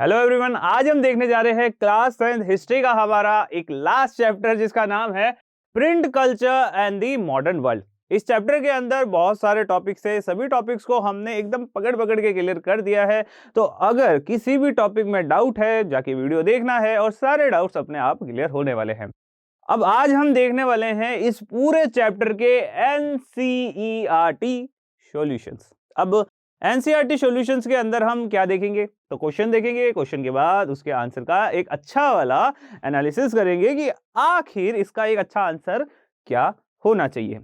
Hello everyone, आज हम देखने जा रहे हैं क्लास 10 हिस्ट्री का हमारा एक लास्ट चैप्टर जिसका नाम है print culture and the modern world. इस चैप्टर के अंदर बहुत सारे टॉपिक्स है, सभी टॉपिक्स को हमने एकदम पकड़ पकड़ के क्लियर कर दिया है। तो अगर किसी भी टॉपिक में डाउट है जाके वीडियो देखना है और सारे डाउट्स अपने आप क्लियर होने वाले हैं। अब आज हम देखने वाले हैं इस पूरे चैप्टर के एनसीईआरटी सॉल्यूशंस। अब एनसीईआरटी सॉल्यूशंस के अंदर हम क्या देखेंगे? तो क्वेश्चन देखेंगे, क्वेश्चन के बाद उसके आंसर का एक अच्छा वाला एनालिसिस करेंगे कि आखिर इसका एक अच्छा आंसर क्या होना चाहिए।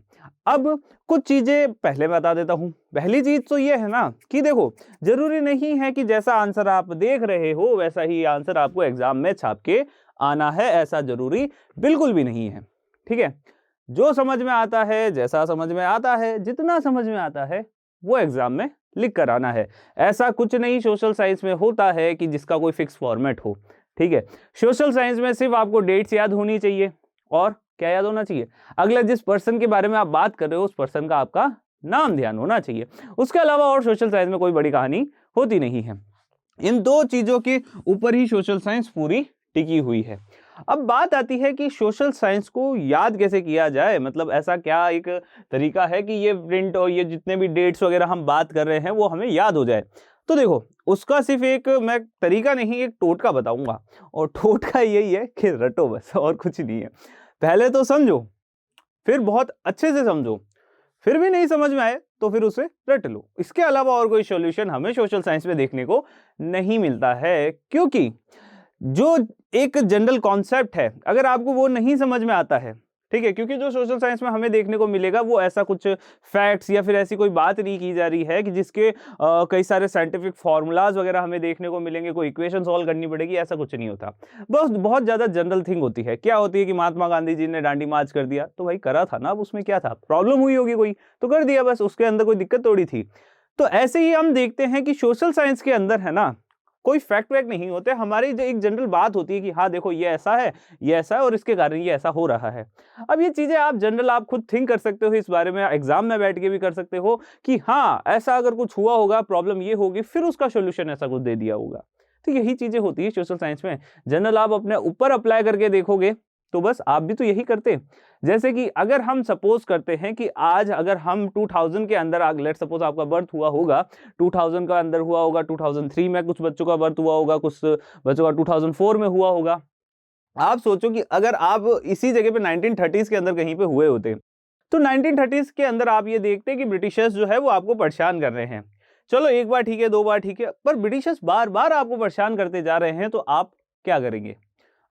अब कुछ चीजें पहले बता देता हूं। पहली चीज तो ये है ना कि देखो, जरूरी नहीं है कि जैसा आंसर आप देख रहे हो वैसा ही आंसर आपको एग्जाम में छाप के आना है, ऐसा जरूरी बिल्कुल भी नहीं है। ठीक है, जो समझ में आता है, जैसा समझ में आता है, जितना समझ में आता है वो एग्जाम में लिख कर आना है। ऐसा कुछ नहीं सोशल साइंस में होता है कि जिसका कोई फिक्स फॉर्मेट हो। ठीक है, सोशल साइंस में सिर्फ आपको डेट्स याद होनी चाहिए और क्या याद होना चाहिए? अगला जिस पर्सन के बारे में आप बात कर रहे हो उस पर्सन का आपका नाम ध्यान होना चाहिए। उसके अलावा और सोशल साइंस में कोई बड़ी कहानी होती नहीं है। इन दो चीजों के ऊपर ही सोशल साइंस पूरी टिकी हुई है। अब बात आती है कि सोशल साइंस को याद कैसे किया जाए, मतलब ऐसा क्या एक तरीका है कि ये प्रिंट और ये जितने भी डेट्स वगैरह हम बात कर रहे हैं वो हमें याद हो जाए। तो देखो, उसका सिर्फ एक मैं तरीका नहीं, एक टोटका बताऊंगा और टोटका यही है कि रटो बस, और कुछ नहीं है। पहले तो समझो, फिर बहुत अच्छे से समझो, फिर भी नहीं समझ में आए तो फिर उसे रट लो। इसके अलावा और कोई सॉल्यूशन हमें सोशल साइंस में देखने को नहीं मिलता है, क्योंकि जो एक जनरल कॉन्सेप्ट है अगर आपको वो नहीं समझ में आता है, ठीक है, क्योंकि जो सोशल साइंस में हमें देखने को मिलेगा वो ऐसा कुछ फैक्ट्स या फिर ऐसी कोई बात नहीं की जा रही है कि जिसके कई सारे साइंटिफिक फार्मूलाज वगैरह हमें देखने को मिलेंगे, कोई इक्वेशन सॉल्व करनी पड़ेगी, ऐसा कुछ नहीं होता। बस बहुत ज्यादा जनरल थिंग होती है। क्या होती है कि महात्मा गांधी जी ने दांडी मार्च कर दिया, तो भाई करा था ना, अब उसमें क्या था? प्रॉब्लम हुई होगी कोई तो कर दिया, बस उसके अंदर कोई दिक्कत थोड़ी थी। तो ऐसे ही हम देखते हैं कि सोशल साइंस के अंदर है ना, कोई फैक्ट वैक्ट नहीं होते। हमारी जो एक जनरल बात होती है कि हाँ देखो ये ऐसा है, ये ऐसा है और इसके कारण ये ऐसा हो रहा है। अब ये चीजें आप जनरल आप खुद थिंक कर सकते हो, इस बारे में एग्जाम में बैठ के भी कर सकते हो कि हाँ ऐसा अगर कुछ हुआ होगा, प्रॉब्लम ये होगी, फिर उसका सोल्यूशन ऐसा कुछ दे दिया होगा। तो यही चीजें होती है सोशल साइंस में। जनरल आप अपने ऊपर अप्लाई करके देखोगे तो बस आप भी तो यही करते। जैसे कि अगर हम सपोज करते हैं कि आज अगर हम 2000 के अंदर, लेट सपोज आपका बर्थ हुआ होगा 2000 का अंदर हुआ होगा, 2003 में कुछ बच्चों का बर्थ हुआ होगा, कुछ बच्चों का 2004 में हुआ होगा। आप सोचो कि अगर आप इसी जगह पे 1930s के अंदर कहीं पे हुए होते तो 1930s के अंदर आप ये देखते कि ब्रिटिशर्स जो है वो आपको परेशान कर रहे हैं। चलो एक बार ठीक है, दो बार ठीक है, पर ब्रिटिशर्स बार बार आपको परेशान करते जा रहे हैं तो आप क्या करेंगे?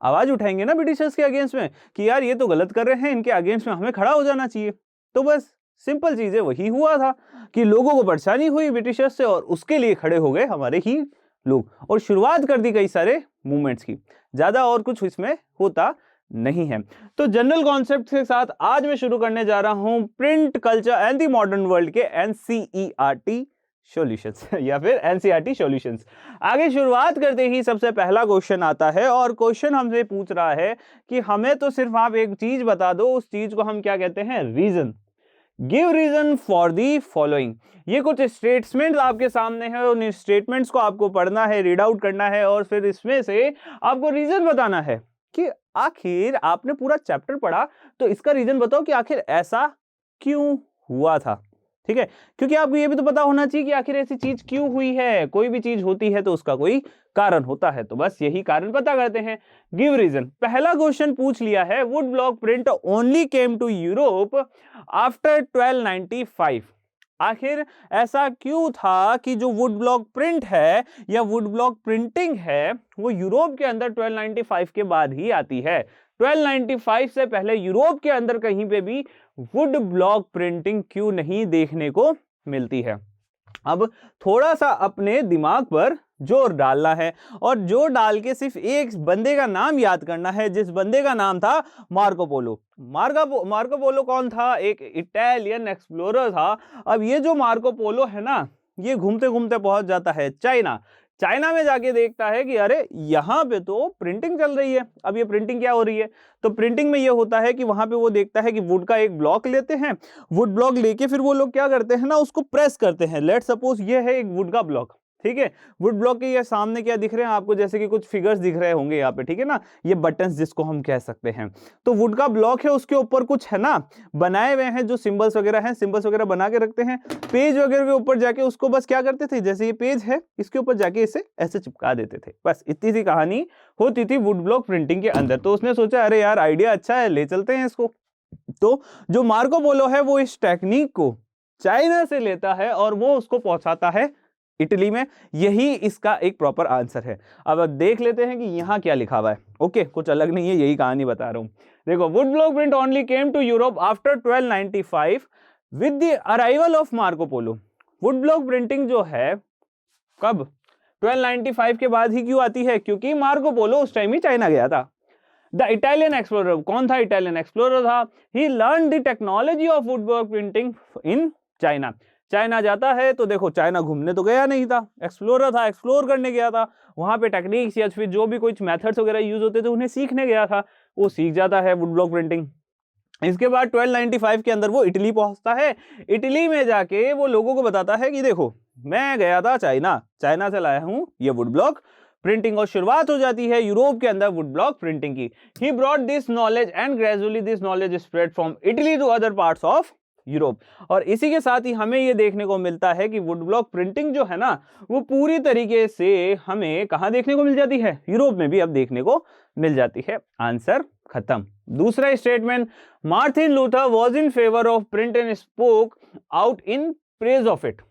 आवाज उठाएंगे ना ब्रिटिशर्स के अगेंस्ट में कि यार ये तो गलत कर रहे हैं, इनके अगेंस्ट में हमें खड़ा हो जाना चाहिए। तो बस सिंपल चीज है, वही हुआ था कि लोगों को परेशानी हुई ब्रिटिशर्स से और उसके लिए खड़े हो गए हमारे ही लोग और शुरुआत कर दी कई सारे मूवमेंट्स की। ज्यादा और कुछ इसमें होता नहीं है। तो जनरल कॉन्सेप्ट के साथ आज मैं शुरू करने जा रहा हूं print culture and the modern world के एनसीईआरटी सॉल्यूशंस या फिर एनसीईआरटी सॉल्यूशंस। आगे शुरुआत करते ही सबसे पहला क्वेश्चन आता है और क्वेश्चन हमसे पूछ रहा है कि हमें तो सिर्फ आप एक चीज बता दो, उस चीज को हम क्या कहते हैं? Reason. Give reason for the following. ये कुछ स्टेटमेंट आपके सामने है, उन स्टेटमेंट्स को आपको पढ़ना है, रीड आउट करना है और फिर इसमें से आपको रीजन बताना है कि आखिर आपने पूरा चैप्टर पढ़ा तो इसका रीजन बताओ कि आखिर ऐसा क्यों हुआ था। ठीक है, क्योंकि आपको ये भी तो पता होना चाहिए कि आखिर ऐसी चीज क्यों हुई है। कोई भी चीज होती है तो उसका कोई कारण होता है, तो बस यही कारण पता करते हैं। Give reason. पहला क्वेश्चन पूछ लिया है, wood block print only came to Europe after 1295। आखिर ऐसा क्यों था कि जो वुड ब्लॉक प्रिंट है या वुड ब्लॉक प्रिंटिंग है वो यूरोप के अंदर 1295 के बाद ही आती है। 1295 से पहले यूरोप के अंदर कहीं पे भी वुड ब्लॉक प्रिंटिंग क्यों नहीं देखने को मिलती है? अब थोड़ा सा अपने दिमाग पर जोर डालना है और जोर डाल के सिर्फ एक बंदे का नाम याद करना है, जिस बंदे का नाम था मार्को पोलो। मार्को पोलो कौन था? एक इटालियन एक्सप्लोरर था। अब ये जो मार्को पोलो है ना, ये घूमते घूमते पहुंच जाता है चाइना। चाइना में जाके देखता है कि अरे यहाँ पे तो प्रिंटिंग चल रही है। अब ये प्रिंटिंग क्या हो रही है? तो प्रिंटिंग में ये होता है कि वहां पे वो देखता है कि वुड का एक ब्लॉक लेते हैं, वुड ब्लॉक लेके फिर वो लोग क्या करते हैं ना, उसको प्रेस करते हैं। लेट सपोज ये है एक वुड का ब्लॉक, ठीक है। वुड ब्लॉक के ये सामने क्या दिख रहे हैं आपको, जैसे कि कुछ फिगर्स दिख रहे होंगे यहाँ पे, ठीक है ना, ये बटन्स जिसको हम कह सकते हैं। तो वुड का ब्लॉक है, उसके ऊपर कुछ है ना बनाए हुए हैं जो सिंबल्स वगैरह हैं, सिंबल्स वगैरह बना के रखते हैं। पेज वगैरह के ऊपर जाके उसको बस क्या करते थे, जैसे ये पेज है इसके ऊपर जाके इसे ऐसे चिपका देते थे। बस इतनी सी कहानी होती थी वुड ब्लॉक प्रिंटिंग के अंदर। तो उसने सोचा अरे यार आइडिया अच्छा है, ले चलते हैं इसको। तो जो मार्को पोलो है वो इस टेक्निक को चाइना से लेता है और वो उसको पहुंचाता है इटली में। यही इसका एक प्रॉपर आंसर है। अब देख लेते हैं कि यहाँ क्या लिखा हुआ है। ओके, कुछ अलग नहीं है, यही कहानी बता रहा हूँ। देखो, wood block print only came to Europe after 1295 with the arrival of Marco Polo. Wood block printing जो है कब, 1295 के बाद ही क्यों आती है, क्योंकि मार्को पोलो उस टाइम ही चाइना गया था। द इटालियन एक्सप्लोरर, कौन था इटालियन एक्सप्लोरर था, he learn the technology of wood block printing in China. China जाता है तो देखो, चाइना घूमने तो गया नहीं था, एक्सप्लोरर था, एक्सप्लोर करने गया था, वहां पे टेक्निक्स या फिर जो भी कुछ मेथड्स वगैरह यूज होते थे उन्हें सीखने गया था, वो सीख जाता है वुड ब्लॉक प्रिंटिंग। इसके बाद 1295 के अंदर वो इटली पहुंचता है। इटली में जाके वो लोगों को बताता है कि देखो मैं गया था चाइना, चाइना से लाया हूं ये वुड ब्लॉक प्रिंटिंग, और शुरुआत हो जाती है यूरोप के अंदर वुड ब्लॉक प्रिंटिंग की। He brought this knowledge and gradually this knowledge spread from Italy to other parts of Europe. और इसी के साथ ही हमें ये देखने को मिलता है कि वुड ब्लॉक प्रिंटिंग जो है ना वो पूरी तरीके से हमें कहां देखने को मिल जाती है, यूरोप में भी अब देखने को मिल जाती है। आंसर खत्म। दूसरा statement, Martin Luther was in favour of print and spoke out in praise of it.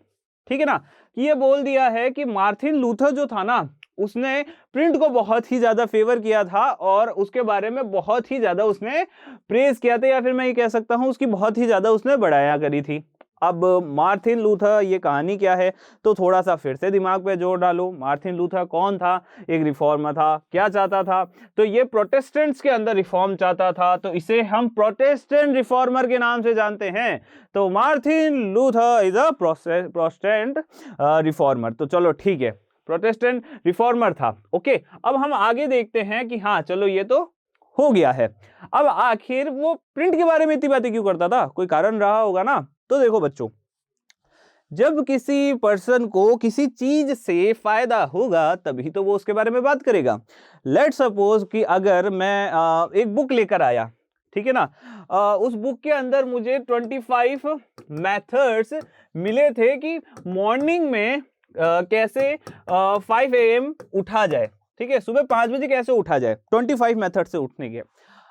ठीक है ना, ये बोल दिया है कि मार्टिन लूथर जो था ना उसने प्रिंट को बहुत ही ज्यादा फेवर किया था और उसके बारे में बहुत ही ज्यादा उसने प्रेज किया था, या फिर मैं ये कह सकता हूं उसकी बहुत ही ज्यादा उसने बढ़ाया करी थी। अब मार्टिन लूथर ये कहानी क्या है, तो थोड़ा सा फिर से दिमाग पे जोर डालो। मार्टिन लूथर कौन था, एक रिफॉर्मर था। क्या चाहता था, तो ये प्रोटेस्टेंट्स के अंदर रिफॉर्म चाहता था, तो इसे हम प्रोटेस्टेंट रिफॉर्मर के नाम से जानते हैं। तो Martin Luther is a Protestant reformer. तो चलो ठीक है, प्रोटेस्टेंट रिफॉर्मर था। ओके, अब हम आगे देखते हैं कि हाँ चलो ये तो हो गया है। अब आखिर वो प्रिंट के बारे में इतनी बातें क्यों करता था, कोई कारण रहा होगा ना। तो देखो बच्चों, जब किसी पर्सन को किसी चीज से फायदा होगा तभी तो वो उसके बारे में बात करेगा। लेट्स सपोज कि अगर मैं एक बुक लेकर आया, ठीक है ना, उस बुक के अंदर मुझे 25 मेथड्स मिले थे कि मॉर्निंग में कैसे 5 AM उठा जाए। ठीक है, सुबह 5 बजे कैसे उठा जाए, 25 मेथड से उठने के।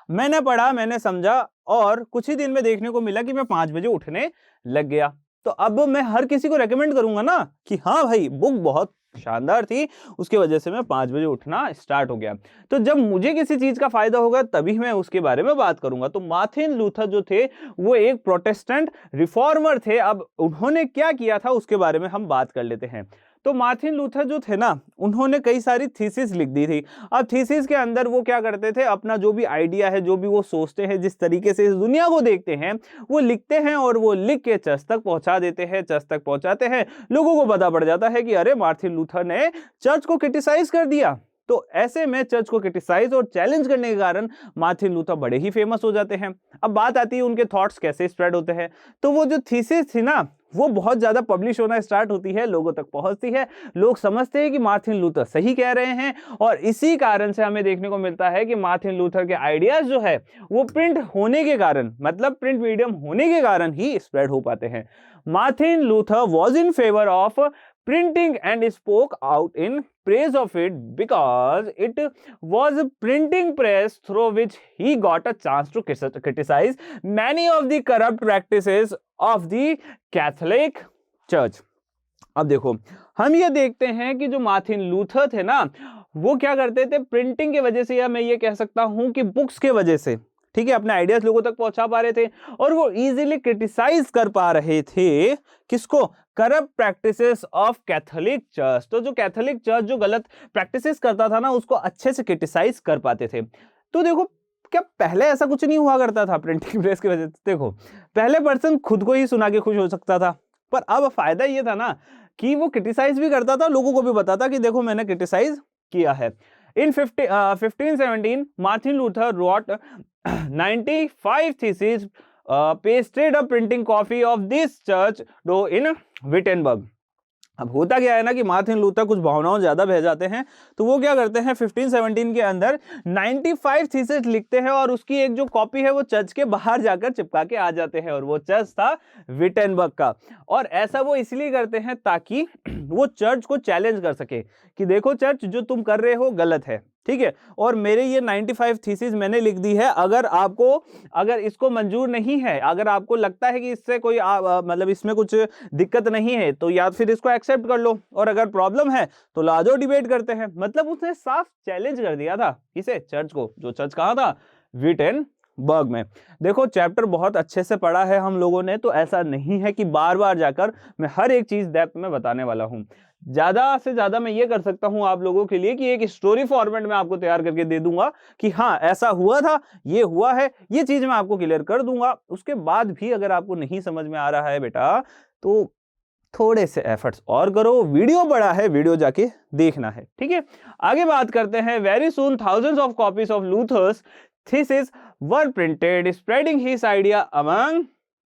मैंने पढ़ा, मैंने समझा और कुछ ही दिन में देखने को मिला कि मैं 5 बजे उठने लग गया। तो अब मैं हर किसी को रेकमेंड करूंगा ना कि हाँ भाई बुक बहुत शानदार थी, उसकी वजह से मैं 5 बजे उठना स्टार्ट हो गया। तो जब मुझे किसी चीज का फायदा होगा तभी मैं उसके बारे में बात करूंगा। तो मार्टिन लूथर जो थे वो एक प्रोटेस्टेंट रिफॉर्मर थे। अब उन्होंने क्या किया था उसके बारे में हम बात कर लेते हैं। तो मार्टिन लूथर जो थे ना उन्होंने कई सारी थीसिस लिख दी थी। अब थीसिस के अंदर वो क्या करते थे, अपना जो भी आइडिया है, जो भी वो सोचते हैं, जिस तरीके से इस दुनिया को देखते हैं, वो लिखते हैं और वो लिख के चर्च तक पहुंचा देते हैं। चर्च तक पहुंचाते हैं, लोगों को पता पड़ जाता है कि अरे मार्टिन लूथर ने चर्च को क्रिटिसाइज कर दिया। तो ऐसे में चर्च को क्रिटिसाइज और चैलेंज करने के कारण मार्टिन लूथर बड़े ही फेमस हो जाते हैं। अब बात आती है उनके थॉट्स कैसे स्प्रेड होते हैं। तो वो जो थीसिस थी ना वो बहुत ज्यादा पब्लिश होना स्टार्ट होती है, लोगों तक पहुंचती है, लोग समझते हैं कि मार्टिन लूथर सही कह रहे हैं, और इसी कारण से हमें देखने को मिलता है कि मार्टिन लूथर के आइडियाज जो है वो प्रिंट होने के कारण, मतलब प्रिंट मीडियम होने के कारण ही स्प्रेड हो पाते हैं। Martin Luther was in favour of printing and spoke out in praise of it because it was a printing press through which he got a chance to criticize many of the corrupt practices of the Catholic Church. अब देखो, हम ये देखते हैं कि जो Martin Luther थे ना वो क्या करते थे, प्रिंटिंग की वजह से, या मैं ये कह सकता हूं कि बुक्स के वजह से, ठीक है, अपने आइडियाज लोगों तक पहुंचा पा रहे थे और वो इजीली क्रिटिसाइज कर पा रहे थे किसको, corrupt practices of Catholic church. तो जो कैथोलिक चर्च जो गलत प्रैक्टिसेस करता था ना उसको अच्छे से क्रिटिसाइज कर पाते थे। तो देखो, क्या पहले ऐसा कुछ नहीं हुआ करता था प्रिंटिंग प्रेस की वजह से। देखो, पहले पर्सन खुद को ही सुना के खुश हो सकता था, पर अब फायदा ये था ना कि वो क्रिटिसाइज भी करता था, लोगों को भी बताता कि देखो मैंने क्रिटिसाइज किया है। In 1517, Martin Luther wrote 95 theses, pasted a printing copy of this church door in Wittenberg. अब होता क्या है ना कि मार्टिन लूथर कुछ भावनाओं ज्यादा बह जाते हैं, तो वो क्या करते हैं 1517 के अंदर 95 थीसिस लिखते हैं और उसकी एक जो कॉपी है वो चर्च के बाहर जाकर चिपका के आ जाते हैं, और वो चर्च था विटेनबर्ग का। और ऐसा वो इसलिए करते हैं ताकि वो चर्च को चैलेंज कर सके कि देखो चर्च, जो तुम कर रहे हो गलत है, ठीक है, और मेरे ये 95 थीसिस मैंने लिख दी है, अगर इसको मंजूर नहीं है, अगर आपको लगता है कि इससे कोई मतलब इसमें कुछ दिक्कत नहीं है, तो या फिर इसको एक्सेप्ट कर लो, और अगर प्रॉब्लम है तो ला जाओ डिबेट करते हैं। मतलब उसने साफ चैलेंज कर दिया था इसे, चर्च को, जो चर्च कहाँ था, विटेनबर्ग में। देखो चैप्टर बहुत अच्छे से पढ़ा है हम लोगों ने, तो ऐसा नहीं है कि बार बार जाकर मैं हर एक चीज डेप्थ में बताने वाला हूं। ज्यादा से ज्यादा मैं ये कर सकता हूं आप लोगों के लिए कि एक स्टोरी फॉर्मेट में आपको तैयार करके दे दूंगा कि हाँ ऐसा हुआ था, ये हुआ है, ये चीज मैं आपको क्लियर कर दूंगा। उसके बाद भी अगर आपको नहीं समझ में आ रहा है बेटा, तो थोड़े से एफर्ट्स और करो, वीडियो बड़ा है, वीडियो जाके देखना है, ठीक है। आगे बात करते हैं। Very soon thousands of copies of Luther's thesis were printed spreading his idea among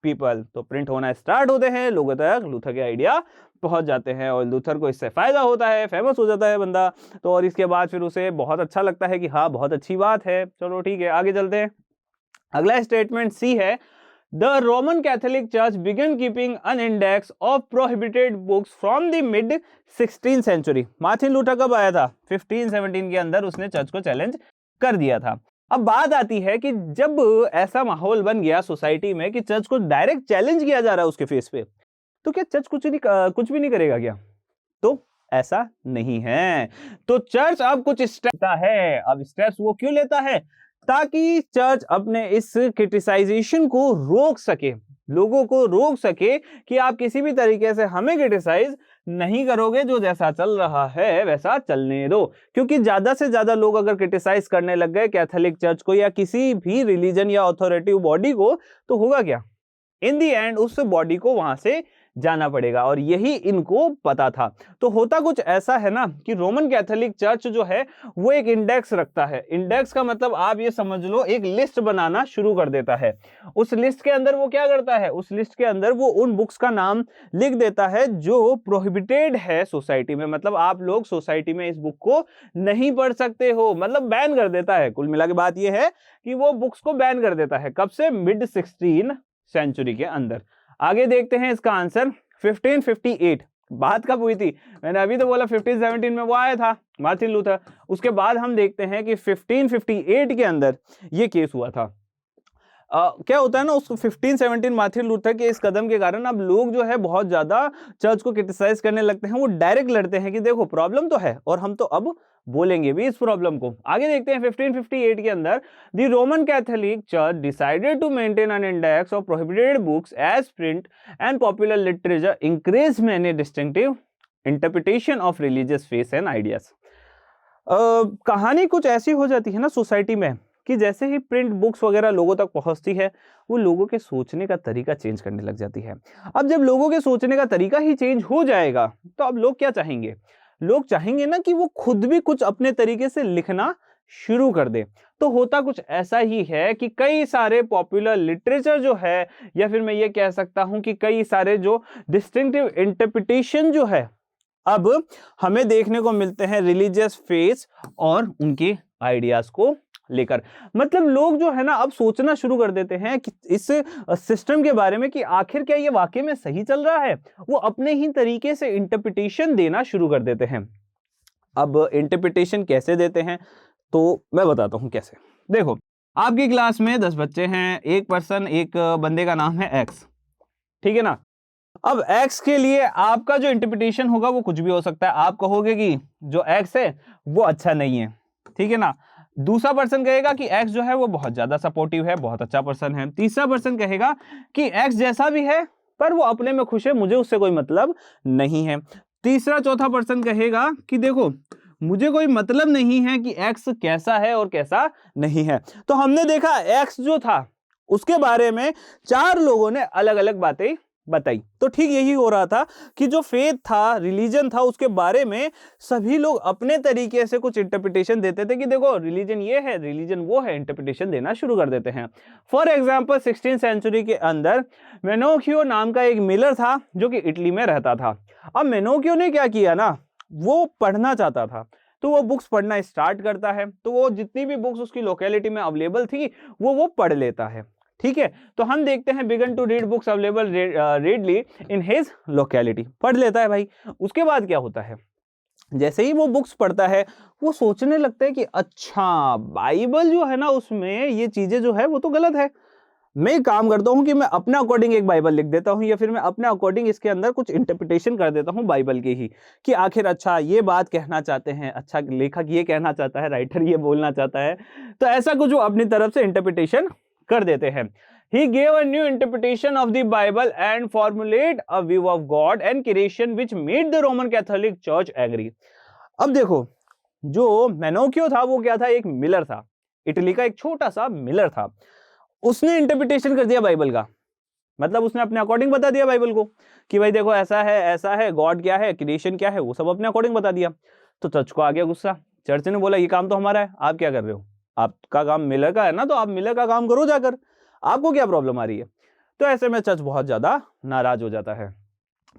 people. तो प्रिंट होना स्टार्ट होते हैं, लोगों तक लूथर के आइडिया पहुंच जाते हैं और लूथर को इससे फायदा होता है, फेमस हो जाता है बंदा। तो और इसके बाद फिर उसे बहुत अच्छा लगता है कि हाँ बहुत अच्छी बात है। चलो ठीक है, आगे चलते हैं। अगला स्टेटमेंट सी है, The Roman Catholic Church began keeping an index of prohibited books from the mid 16th century। Martin Luther कब आया था? 1517 के अंदर उसने चर्च को चैलेंज कर दिया था। अब बात आती है कि जब ऐसा माहौल बन गया सोसाइटी में कि चर्च को डायरेक्ट चैलेंज किया जा रहा है उसके फेस पे, तो क्या चर्च कुछ भी नहीं करेगा क्या? तो ऐसा नहीं है। तो चर्च अब कुछ स्टेप लेता है। अब स्टेप्स वो क्यों लेता है? ताकि चर्च अपने इस क्रिटिसाइजेशन को रोक सके, लोगों को रोक सके कि आप किसी भी तरीके से हमें क्रिटिसाइज नहीं करोगे, जो जैसा चल रहा है वैसा चलने दो। क्योंकि ज्यादा से ज्यादा लोग अगर क्रिटिसाइज करने लग गए कैथोलिक चर्च को या किसी भी रिलीजन या ऑथोरिटिव बॉडी को, तो होगा क्या? इन दी एंड उस बॉडी को वहां से जाना पड़ेगा, और यही इनको पता था। तो होता कुछ ऐसा है ना कि रोमन कैथोलिक चर्च जो है वो एक इंडेक्स रखता है। इंडेक्स का मतलब आप ये समझ लो, एक लिस्ट बनाना शुरू कर देता है। उस लिस्ट के अंदर वो क्या करता है? उस लिस्ट के अंदर वो उन बुक्स का नाम लिख देता है जो प्रोहिबिटेड है सोसाइटी में। मतलब आप लोग सोसाइटी में इस बुक को नहीं पढ़ सकते हो, मतलब बैन कर देता है। कुल मिला के बात ये है कि वो बुक्स को बैन कर देता है। कब से? मिड 16 सेंचुरी के अंदर। आगे देखते हैं इसका आंसर। 1558 बात कब हुई थी? मैंने अभी तो बोला 1517 में वो आया था मार्टिन लूथर। उसके बाद हम देखते हैं कि 1558 के अंदर ये केस हुआ था। क्या होता है ना, उस 1517 मार्टिन लूथर के इस कदम के कारण अब लोग जो है बहुत ज्यादा चर्च को क्रिटिसाइज करने लगते हैं। वो डायरेक्ट लड़ते हैं कि देखो प्रॉब्लम तो है और हम तो अब बोलेंगे भी इस प्रॉब्लम को। आगे देखते हैं 1558 के अंदर, the Roman Catholic church decided to maintain an index of prohibited books as print and popular literature increase many distinctive interpretation of religious faith and ideas. कहानी कुछ ऐसी हो जाती है ना सोसाइटी में कि जैसे ही प्रिंट बुक्स वगैरह लोगों तक पहुंचती है, वो लोगों के सोचने का तरीका चेंज करने लग जाती है। अब जब लोगों के सोचने का तरीका ही चेंज हो जाएगा, तो अब लोग क्या चाहेंगे? लोग चाहेंगे ना कि वो खुद भी कुछ अपने तरीके से लिखना शुरू कर दे। तो होता कुछ ऐसा ही है कि कई सारे पॉपुलर लिटरेचर जो है, या फिर मैं ये कह सकता हूं कि कई सारे जो डिस्टिंक्टिव इंटरप्रिटेशन जो है, अब हमें देखने को मिलते हैं रिलीजियस फेथ और उनके आइडियाज को लेकर। मतलब लोग जो है ना अब सोचना शुरू कर देते हैं कि इस सिस्टम के बारे में कि आखिर क्या ये वाकई में सही चल रहा है। वो अपने ही तरीके से इंटरप्रिटेशन देना शुरू कर देते हैं। अब इंटरप्रिटेशन कैसे देते हैं तो मैं बताता हूं कैसे। देखो, आपकी क्लास में 10 बच्चे हैं, एक बंदे का नाम है एक्स, ठीक है ना। अब एक्स के लिए आपका जो इंटरप्रिटेशन होगा वो कुछ भी हो सकता है। आप कहोगे कि जो एक्स है वो अच्छा नहीं है, ठीक है ना। दूसरा पर्सन कहेगा कि एक्स जो है वो बहुत ज्यादा सपोर्टिव है, बहुत अच्छा पर्सन है। तीसरा पर्सन कहेगा कि एक्स जैसा भी है पर वो अपने में खुश है, मुझे उससे कोई मतलब नहीं है। तीसरा चौथा पर्सन कहेगा कि देखो मुझे कोई मतलब नहीं है कि एक्स कैसा है और कैसा नहीं है। तो हमने देखा एक्स जो था उसके बारे में 4 लोगों ने अलग अलग बातें बताई। तो ठीक यही हो रहा था कि जो फेथ था, रिलीजन था, उसके बारे में सभी लोग अपने तरीके से कुछ इंटरप्रिटेशन देते थे कि देखो रिलीजन ये है, रिलीजन वो है, इंटरप्रिटेशन देना शुरू कर देते हैं। फॉर एग्जाम्पल 16th सेंचुरी के अंदर मेनोकियो नाम का एक मिलर था जो कि इटली में रहता था। अब मेनोकियो ने क्या किया ना, वो पढ़ना चाहता था, तो वो बुक्स पढ़ना स्टार्ट करता है। तो वो जितनी भी बुक्स उसकी लोकेलिटी में अवेलेबल थी वो पढ़ लेता है। ठीक है, तो हम देखते हैं began to read books available readily in his locality, पढ़ लेता है भाई। उसके बाद क्या होता है, जैसे ही वो बुक्स पढ़ता है वो सोचने लगता है कि अच्छा बाइबल जो है ना उसमें ये चीजें जो है वो तो गलत है। मैं एक काम करता हूं कि मैं अपना अकॉर्डिंग एक बाइबल लिख देता हूं, या फिर मैं अपने अकॉर्डिंग इसके अंदर कुछ इंटरप्रिटेशन कर देता हूं बाइबल की ही, कि आखिर अच्छा ये बात कहना चाहते हैं, अच्छा लेखक ये कहना चाहता है, राइटर ये बोलना चाहता है। तो ऐसा कुछ वो अपनी तरफ से इंटरप्रिटेशन कर देते हैं। He gave a new interpretation of the Bible and formulate a view of God and creation which made the Roman Catholic Church angry. अब देखो, जो मेनोकियो था वो क्या था, एक मिलर था, इटली का एक छोटा सा मिलर था। उसने इंटरप्रिटेशन कर दिया बाइबल का, मतलब उसने अपने अकॉर्डिंग बता दिया बाइबल को कि भाई देखो ऐसा है, गॉड क्या है, क्रिएशन क्या है, वो सब अपने अकॉर्डिंग बता दिया। तो चर्च को आ गया गुस्सा। चर्च ने बोला ये काम तो हमारा है, आप क्या कर रहे हो, आपका काम मिलर का है ना, तो आप मिलर का काम करो जाकर, आपको क्या प्रॉब्लम आ रही है। तो ऐसे में चर्च बहुत ज्यादा नाराज हो जाता है।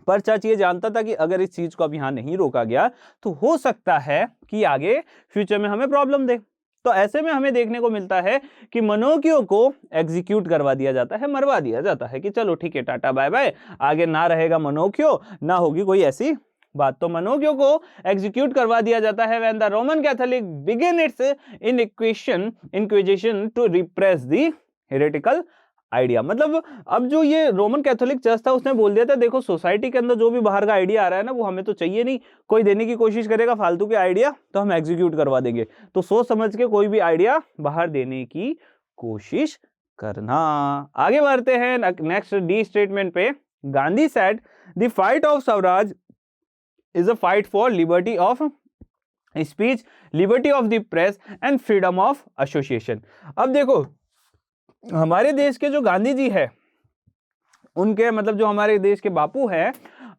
पर चर्च ये जानता था कि अगर इस चीज को अब यहां नहीं रोका गया तो हो सकता है कि आगे फ्यूचर में हमें प्रॉब्लम दे। तो ऐसे में हमें देखने को मिलता है कि मेनोकियो को एग्जीक्यूट करवा दिया जाता है, मरवा दिया जाता है कि चलो ठीक है टाटा बाय बाय, आगे ना रहेगा मेनोकियो, ना होगी कोई ऐसी बात। तो मेनोकियो को एग्जीक्यूट करवा दिया जाता है when the Roman Catholic begin its inquisition to repress the heretical idea. मतलब अब जो ये रोमन कैथोलिक चर्च था उसने बोल दिया था देखो सोसाइटी के अंदर जो भी बाहर का आइडिया आ रहा है ना वो हमें तो चाहिए नहीं, कोई देने की कोशिश करेगा फालतू के आइडिया तो हम एग्जीक्यूट करवा देंगे। तो सोच समझ के कोई भी आइडिया बाहर देने की कोशिश करना। आगे बढ़ते हैं नेक्स्ट डी स्टेटमेंट पे। Gandhi said the fight of Swaraj is a fight for liberty of speech, liberty of the press and freedom of association. अब देखो हमारे देश के जो गांधी जी है, उनके मतलब जो हमारे देश के बापू है,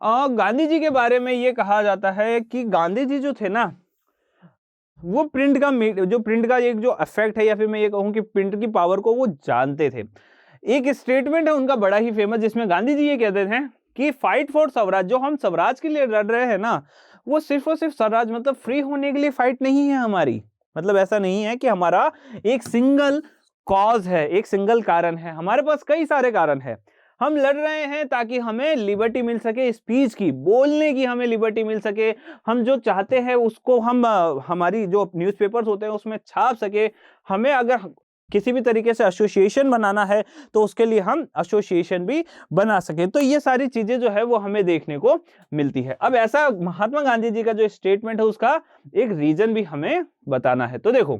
गांधी जी के बारे में ये कहा जाता है कि गांधी जी जो थे ना वो प्रिंट का एक जो इफेक्ट है, या फिर मैं ये कहूँ कि प्रिंट की पावर को वो जानते थे। एक स्टेटमेंट है उनका बड़ा ही फेमस जिसमें गांधी जी ये कहते थे कि फाइट फॉर स्वराज, जो हम स्वराज के लिए लड़ रहे हैं ना वो सिर्फ और सिर्फ स्वराज मतलब फ्री होने के लिए फाइट नहीं है हमारी। मतलब ऐसा नहीं है कि हमारा एक सिंगल कॉज है, एक सिंगल कारण है, हमारे पास कई सारे कारण है। हम लड़ रहे हैं ताकि हमें लिबर्टी मिल सके, स्पीच की, बोलने की हमें लिबर्टी मिल सके, हम जो चाहते हैं उसको हम हमारी जो न्यूज़पेपर्स होते हैं उसमें छाप सके। हमें अगर किसी भी तरीके से एसोसिएशन बनाना है तो उसके लिए हम एसोसिएशन भी बना सके। तो ये सारी चीजें जो है वो हमें देखने को मिलती है। अब ऐसा महात्मा गांधी जी का जो स्टेटमेंट है उसका एक रीजन भी हमें बताना है। तो देखो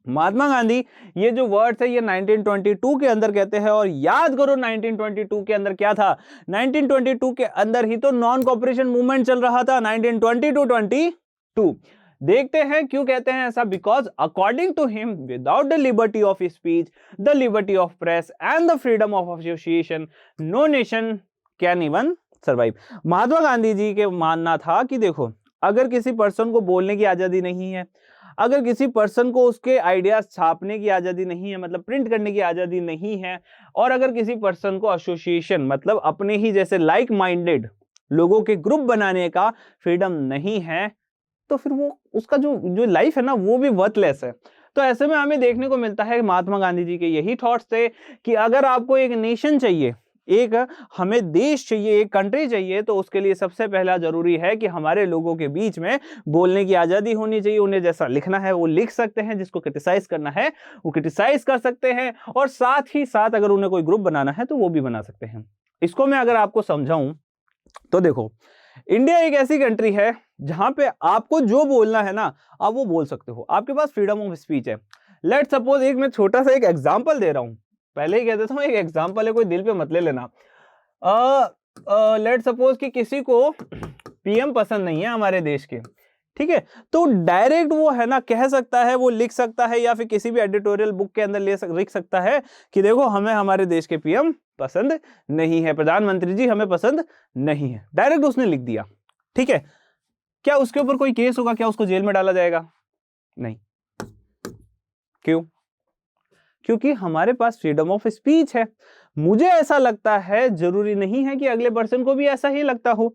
महात्मा गांधी ये जो वर्ड्स है ये 1922 के अंदर कहते हैं, और याद करो 1922 के अंदर क्या था, 1922 के अंदर ही तो नॉन कॉपरेशन मूवमेंट चल रहा था 1920-22। देखते हैं क्यों कहते हैं ऐसा। Because according to him without the liberty of speech, the liberty of press and the freedom of association no nation can even survive. Mahatma Gandhi ji के मानना था कि देखो अगर किसी पर्सन को बोलने की आजादी नहीं है, अगर किसी पर्सन को उसके आइडियाज छापने की आजादी नहीं है, मतलब प्रिंट करने की आजादी नहीं है, और अगर किसी पर्सन को एसोसिएशन मतलब अपने ही जैसे लाइक माइंडेड लोगों के ग्रुप बनाने का फ्रीडम नहीं है, तो फिर वो उसका जो लाइफ है ना वो भी वर्थलेस है। तो ऐसे में हमें देखने को मिलता है महात्मा गांधी जी के यही थॉट्स थे कि अगर आपको एक नेशन चाहिए, एक हमें देश चाहिए, एक कंट्री चाहिए, तो उसके लिए सबसे पहला जरूरी है कि हमारे लोगों के बीच में बोलने की आजादी होनी चाहिए। उन्हें जैसा लिखना है वो लिख सकते हैं, जिसको क्रिटिसाइज करना है वो क्रिटिसाइज कर सकते हैं, और साथ ही साथ अगर उन्हें कोई ग्रुप बनाना है तो वो भी बना सकते हैं। इसको मैं अगर आपको समझाऊं तो देखो इंडिया एक ऐसी कंट्री है जहां पे आपको जो बोलना है ना आप वो बोल सकते हो, आपके पास फ्रीडम ऑफ स्पीच है। लेट सपोज एक मैं छोटा सा एक एग्जांपल दे रहा हूं, पहले ही कह देता हूं एक एग्जांपल है, कोई दिल पे मत ले लेना। लेट सपोज कि किसी को पीएम पसंद नहीं है हमारे देश के, ठीक है, तो डायरेक्ट वो है ना कह सकता है, वो लिख सकता है, या फिर किसी भी एडिटोरियल बुक के अंदर लिख सकता है कि देखो हमें हमारे देश के पीएम पसंद नहीं है, प्रधानमंत्री जी हमें पसंद नहीं है, डायरेक्ट उसने लिख दिया। ठीक है, क्या उसके ऊपर कोई केस होगा, क्या उसको जेल में डाला जाएगा? नहीं। क्यों? क्योंकि हमारे पास फ्रीडम ऑफ स्पीच है। मुझे ऐसा लगता है, जरूरी नहीं है कि अगले पर्सन को भी ऐसा ही लगता हो।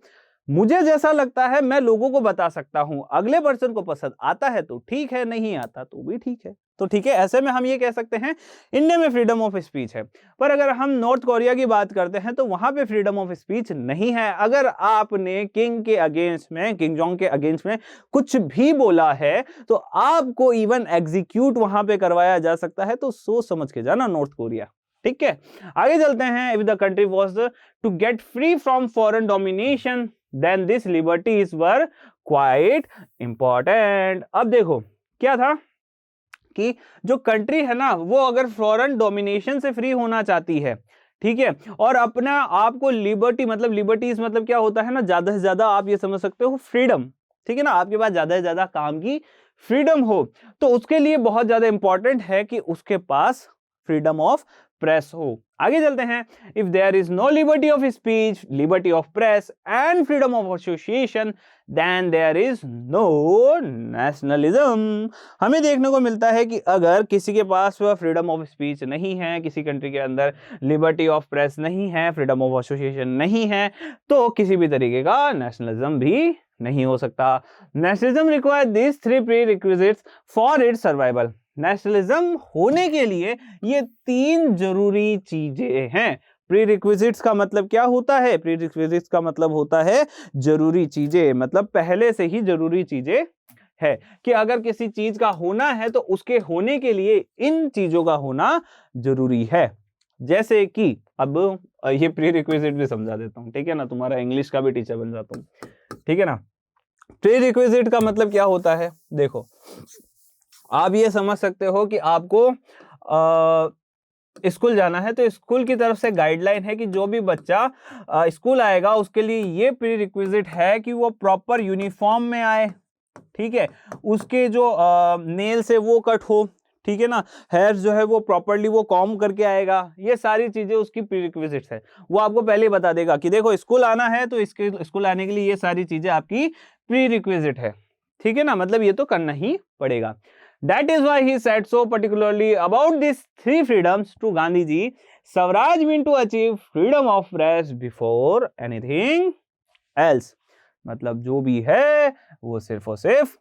मुझे जैसा लगता है मैं लोगों को बता सकता हूं, अगले पर्सन को पसंद आता है तो ठीक है, नहीं आता तो भी ठीक है। तो ठीक है, ऐसे में हम ये कह सकते हैं इंडिया में फ्रीडम ऑफ स्पीच है। पर अगर हम नॉर्थ कोरिया की बात करते हैं तो वहां पे फ्रीडम ऑफ स्पीच नहीं है। अगर आपने किंग के अगेंस्ट में, किंग जोंग के अगेंस्ट में कुछ भी बोला है तो आपको इवन एग्जीक्यूट वहां पे करवाया जा सकता है। तो सोच समझ के जाना नॉर्थ कोरिया। ठीक है, आगे चलते हैं। If the country was to get free from foreign domination then this liberties were quite important. अब देखो क्या था कि जो कंट्री है ना वो अगर फॉरेन डोमिनेशन से फ्री होना चाहती है, ठीक है, और अपना आपको लिबर्टी, मतलब लिबर्टीज मतलब क्या होता है ना, ज्यादा से ज्यादा आप ये समझ सकते हो फ्रीडम, ठीक है ना, आपके पास ज्यादा से ज्यादा काम की फ्रीडम हो, तो उसके लिए बहुत ज्यादा इंपॉर्टेंट है कि उसके पास फ्रीडम ऑफ प्रेस हो। आगे चलते हैं। If there is no liberty of speech, liberty of press and freedom of association then there is no nationalism. हमें देखने को मिलता है कि अगर किसी के पास वह फ्रीडम ऑफ स्पीच नहीं है, किसी कंट्री के अंदर लिबर्टी ऑफ प्रेस नहीं है, फ्रीडम ऑफ एसोसिएशन नहीं है, तो किसी भी तरीके का नेशनलिज्म भी नहीं हो सकता। Nationalism require this three prerequisites for its survival. Nationalism होने के लिए ये तीन जरूरी चीजें हैं। प्रीरिक्विजिट्स का मतलब क्या होता है? प्रीरिक्विजिट्स का मतलब होता है जरूरी चीजें, मतलब पहले से ही जरूरी चीजें है कि अगर किसी चीज का होना है तो उसके होने के लिए इन चीजों का होना जरूरी है। जैसे कि अब ये प्रीरिक्विजिट भी समझा देता हूं, ठीक है ना, तुम्हारा इंग्लिश का भी टीचर बन जाता हूं, ठीक है ना। प्रीरिक्विजिट का मतलब क्या होता है? देखो, आप ये समझ सकते हो कि आपको स्कूल जाना है तो स्कूल की तरफ से गाइडलाइन है कि जो भी बच्चा स्कूल आएगा उसके लिए ये प्री रिक्विजिट है कि वो प्रॉपर यूनिफॉर्म में आए, ठीक है, उसके जो नेल्स है वो कट हो, ठीक है ना, हेयर जो है वो प्रॉपरली वो कॉम्ब करके आएगा। ये सारी चीजें उसकी प्री रिक्विजिट्स है। वो आपको पहले ही बता देगा कि देखो स्कूल आना है तो इसके स्कूल आने के लिए ये सारी चीजें आपकी प्री रिक्विजिट है, ठीक है ना, मतलब ये तो करना ही पड़ेगा। That is why he said so particularly about these three freedoms to Gandhi ji. Swaraj mean to achieve freedom of press before anything else. मतलब जो भी है वो सिर्फ और सिर्फ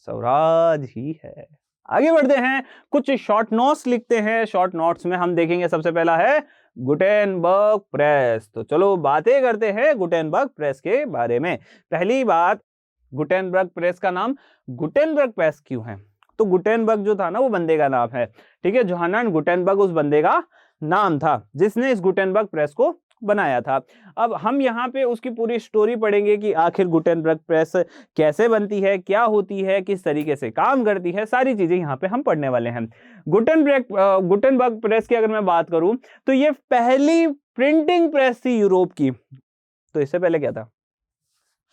स्वराज ही है। आगे बढ़ते हैं, कुछ शॉर्ट नोट्स लिखते हैं। शॉर्ट नोट्स में हम देखेंगे सबसे पहला है गुटेनबर्ग प्रेस। तो चलो बातें करते हैं गुटेनबर्ग प्रेस के बारे में। पहली बात, गुटेनबर्ग प्रेस का नाम गुटेनबर्ग प्रेस क्यों है? तो गुटेनबर्ग जो था ना वो बंदे का नाम है, ठीक है, जोहानन गुटेनबर्ग उस बंदे का नाम था जिसने इस गुटेनबर्ग प्रेस को बनाया था। अब हम यहाँ पे उसकी पूरी स्टोरी पढ़ेंगे कि आखिर गुटेनबर्ग प्रेस कैसे बनती है, क्या होती है, किस तरीके से काम करती है, सारी चीजें यहाँ पे हम पढ़ने वाले हैं। गुटेनबर्ग प्रेस की अगर मैं बात करूं तो ये पहली प्रिंटिंग प्रेस थी यूरोप की। तो इससे पहले क्या था?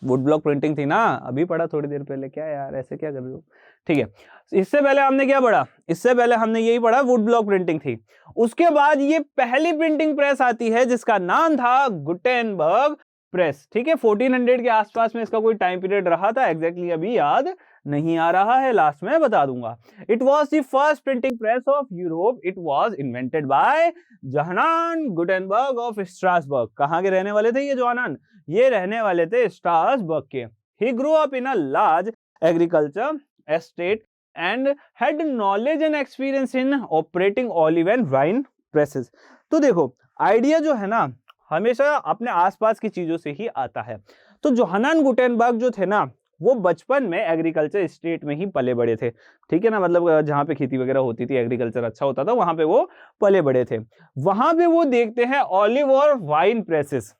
वुड ब्लॉक प्रिंटिंग थी ना, अभी पढ़ा थोड़ी देर पहले। क्या यार ऐसे क्या कर रहे हो? ठीक है, इससे पहले हमने क्या पढ़ा? इससे पहले हमने यही पढ़ा, वुड ब्लॉक प्रिंटिंग थी। उसके बाद ये पहली प्रिंटिंग प्रेस आती है जिसका नाम था गुटेनबर्ग प्रेस, ठीक है। 1400 के आसपास में इसका कोई टाइम पीरियड रहा था, एग्जैक्टली अभी याद नहीं आ रहा है, लास्ट में बता दूंगा। It was the first printing press of Europe. It was invented by Johann Gutenberg of Strasbourg. कहाँ के रहने वाले थे ये जोहानन? ये रहने वाले थे स्ट्रासबर्ग के। He grow up in a large agriculture estate and had knowledge and experience in operating olive and wine presses। तो देखो, आइडिया जो है ना हमेशा अपने आसपास की चीजों से ही आता है। तो जोहानन गुटेनबर्ग जो थे ना वो बचपन में एग्रीकल्चर स्टेट में ही पले बड़े थे, ठीक है ना, मतलब जहां पे खेती वगैरह होती थी, एग्रीकल्चर अच्छा होता था, वहां पे वो पले बड़े थे। वहां पे वो देखते हैं ऑलिव और वाइन प्रेसेस।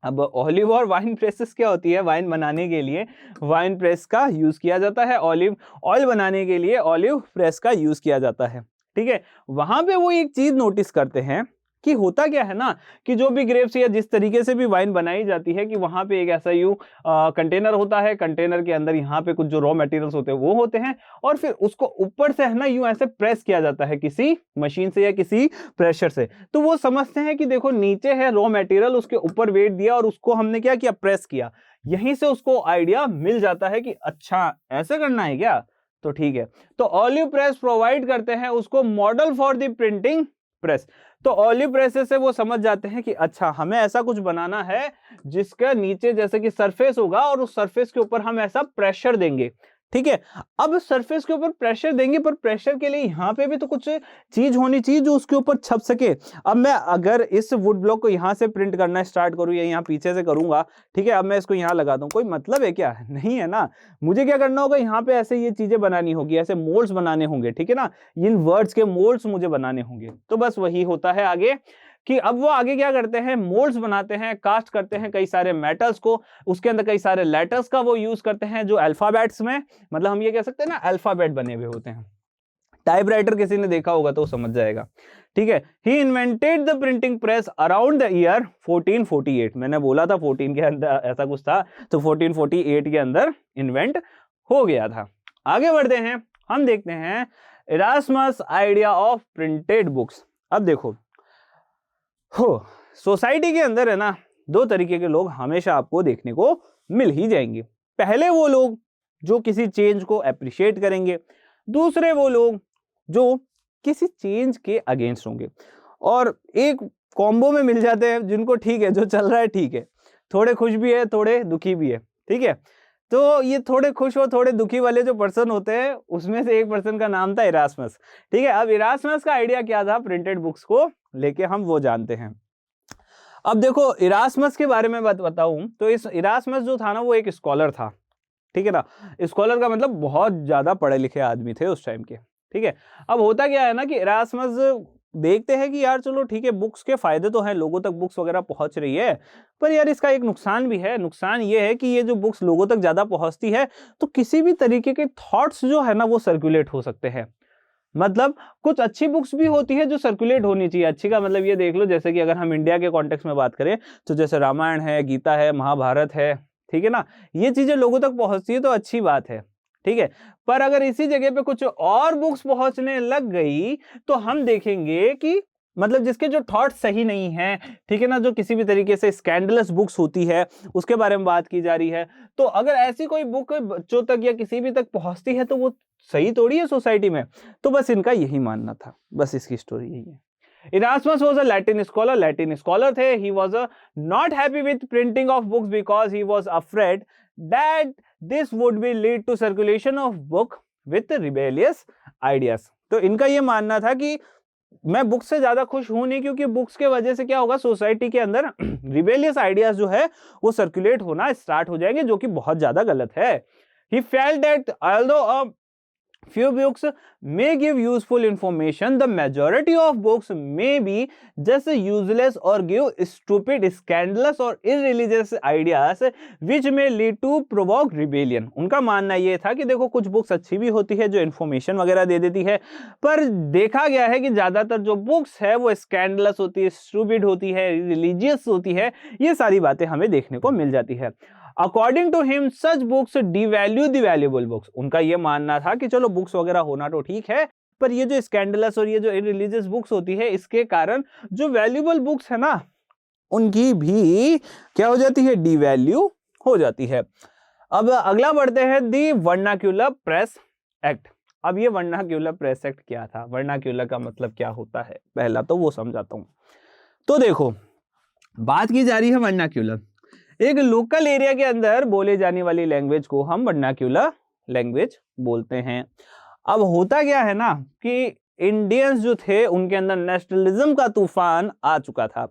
अब ऑलिव और वाइन प्रेसेस क्या होती है? वाइन बनाने के लिए वाइन प्रेस का यूज किया जाता है, ऑलिव ऑयल बनाने के लिए ऑलिव प्रेस का यूज किया जाता है, ठीक है। वहां पे वो एक चीज नोटिस करते हैं, कि होता क्या है ना कि जो भी ग्रेप्स या जिस तरीके से भी वाइन बनाई जाती है कि वहां पे एक ऐसा यूं कंटेनर होता है, कंटेनर के अंदर यहाँ पे कुछ जो रॉ मटेरियल्स होते हैं वो होते हैं, और फिर उसको ऊपर से है ना यूं ऐसे प्रेस किया जाता है किसी मशीन से या किसी प्रेशर से। तो वो समझते हैं कि देखो नीचे है रॉ मटेरियल, उसके ऊपर वेट दिया और उसको हमने क्या किया, प्रेस किया। यहीं से उसको आइडिया मिल जाता है कि अच्छा ऐसे करना है क्या, तो ठीक है। तो ऑलिव प्रेस प्रोवाइड करते हैं उसको model for the printing press. तो ऑलिव प्रेसेस से वो समझ जाते हैं कि अच्छा हमें ऐसा कुछ बनाना है जिसका नीचे जैसे कि सरफेस होगा और उस सरफेस के ऊपर हम ऐसा प्रेशर देंगे, ठीक है। अब सरफेस के ऊपर प्रेशर देंगे, पर प्रेशर के लिए यहाँ पे भी तो कुछ चीज होनी चाहिए जो उसके ऊपर छप सके। अब मैं अगर इस वुड ब्लॉक को यहाँ से प्रिंट करना स्टार्ट करूँ या यहाँ पीछे से करूंगा, ठीक है, अब मैं इसको यहाँ लगा दूं, कोई मतलब है क्या, नहीं है ना। मुझे क्या करना होगा, यहाँ पे ऐसे ये चीजें बनानी होगी, ऐसे मोल्ड्स बनाने होंगे, ठीक है ना, इन वर्ड्स के मोल्ड्स मुझे बनाने होंगे। तो बस वही होता है आगे कि अब वो आगे क्या करते हैं, मोल्ड्स बनाते हैं, कास्ट करते हैं कई सारे मेटल्स को, उसके अंदर कई सारे लेटर्स का वो यूज करते हैं जो अल्फाबेट्स में, मतलब हम ये कह सकते हैं ना अल्फाबेट बने हुए होते हैं। टाइपराइटर किसी ने देखा होगा तो वो समझ जाएगा, ठीक है। He invented the printing press around the year 1448। मैंने बोला था 14 के अंदर ऐसा कुछ था, तो 1448 के अंदर इन्वेंट हो गया था। आगे बढ़ते हैं, हम देखते हैं Erasmus idea of printed books. अब देखो हो सोसाइटी के अंदर है ना दो तरीके के लोग हमेशा आपको देखने को मिल ही जाएंगे। पहले वो लोग जो किसी चेंज को अप्रिशिएट करेंगे, दूसरे वो लोग जो किसी चेंज के अगेंस्ट होंगे, और एक कॉम्बो में मिल जाते हैं जिनको ठीक है जो चल रहा है ठीक है, थोड़े खुश भी है थोड़े दुखी भी है, ठीक है। तो ये थोड़े खुश और थोड़े दुखी वाले जो पर्सन होते हैं उसमें से एक पर्सन का नाम था इरास्मस, ठीक है। अब इरास्मस का आइडिया क्या था प्रिंटेड बुक्स को लेके, हम वो जानते हैं। अब देखो इरास्मस के बारे में बात बताऊं तो इस इरास्मस जो था ना वो एक स्कॉलर था, ठीक है ना। स्कॉलर का मतलब बहुत ज्यादा पढ़े लिखे आदमी थे उस टाइम के, ठीक है। अब होता क्या है ना कि इरास्मस देखते हैं कि यार चलो ठीक है बुक्स के फायदे तो हैं, लोगों तक बुक्स वगैरह पहुंच रही है, पर यार इसका एक नुकसान भी है। नुकसान ये है कि ये जो बुक्स लोगों तक ज्यादा पहुंचती है तो किसी भी तरीके के थॉट्स जो है ना वो सर्कुलेट हो सकते हैं। मतलब कुछ अच्छी बुक्स भी होती है जो सर्कुलेट होनी चाहिए। अच्छी का मतलब ये देख लो, जैसे कि अगर हम इंडिया के कॉन्टेक्स्ट में बात करें तो जैसे रामायण है, गीता है, महाभारत है, ठीक है ना, ये चीजें लोगों तक पहुंचती है तो अच्छी बात है, ठीक है। पर अगर इसी जगह पे कुछ और बुक्स पहुंचने लग गई तो हम देखेंगे कि मतलब जिसके जो थॉट सही नहीं है, ठीक है ना, जो किसी भी तरीके से स्कैंडलस बुक्स होती है उसके बारे में बात की जा रही है, तो अगर ऐसी कोई बुक बच्चों तक या किसी भी तक पहुंचती है तो वो सही थोड़ी है सोसाइटी में। तो बस इनका यही मानना था, बस इसकी स्टोरी यही है। Erasmus was a Latin scholar. Latin scholar थे. He was not happy with printing of books because he was afraid that this would be lead to circulation of book with rebellious ideas. तो इनका ये मानना था कि मैं book से ज्यादा खुश हूं नहीं, क्योंकि बुक्स के वजह से क्या होगा सोसाइटी के अंदर रिबेलियस आइडियाज जो है वो सर्कुलेट होना स्टार्ट हो जाएंगे, जो कि बहुत ज्यादा गलत है। He felt that although a few books may give useful information, the majority of books may be just useless or give stupid, scandalous or irreligious ideas which may lead to provoke rebellion. उनका मानना ये था कि देखो कुछ books अच्छी भी होती है जो इन्फॉर्मेशन वगैरह दे देती है, पर देखा गया है कि ज्यादातर जो बुक्स है वो स्कैंडलस होती है, स्टूपिड होती है, रिलीजियस होती है, ये सारी बातें हमें देखने को मिल जाती है। According to him such books devalue the valuable books. उनका यह मानना था कि चलो बुक्स वगैरह होना तो ठीक है, पर ये जो स्कैंडलस और ये जो इररिलीजियस बुक्स होती है इसके कारण जो वैल्यूएबल बुक्स है ना उनकी भी क्या हो जाती है, डिवैल्यू हो जाती है। अब अगला बढ़ते हैं दी वर्नाक्यूलर प्रेस एक्ट। अब ये वर्नाक्यूलर प्रेस एक्ट क्या था, वर्नाक्यूलर का मतलब क्या होता है, पहला तो वो समझाता हूं। तो देखो बात की जा रही है वर्नाक्यूलर, एक लोकल एरिया के अंदर बोले जाने वाली लैंग्वेज को हम वर्नाक्यूलर लैंग्वेज बोलते हैं। अब होता क्या है ना कि इंडियंस जो थे उनके अंदर नेशनलिज्म का तूफान आ चुका था।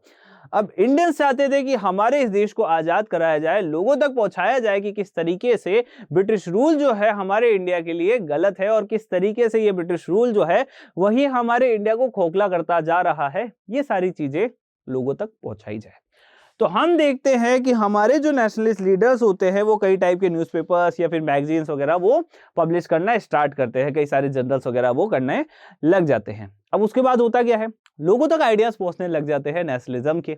अब इंडियंस चाहते थे कि हमारे इस देश को आजाद कराया जाए, लोगों तक पहुंचाया जाए कि किस तरीके से ब्रिटिश रूल जो है हमारे इंडिया के लिए गलत है और किस तरीके से ये ब्रिटिश रूल जो है वही हमारे इंडिया को खोखला करता जा रहा है, ये सारी चीजें लोगों तक पहुंचाई जाए। तो हम देखते हैं कि हमारे जो नेशनलिस्ट लीडर्स होते हैं वो कई टाइप के न्यूज़पेपर्स या फिर मैगजीन्स वगैरह वो पब्लिश करना स्टार्ट करते हैं, कई सारे जर्नल्स वगैरह वो करने लग जाते हैं। अब उसके बाद होता क्या है, लोगों तक आइडियाज पहुंचने लग जाते हैं नेशनलिज्म के।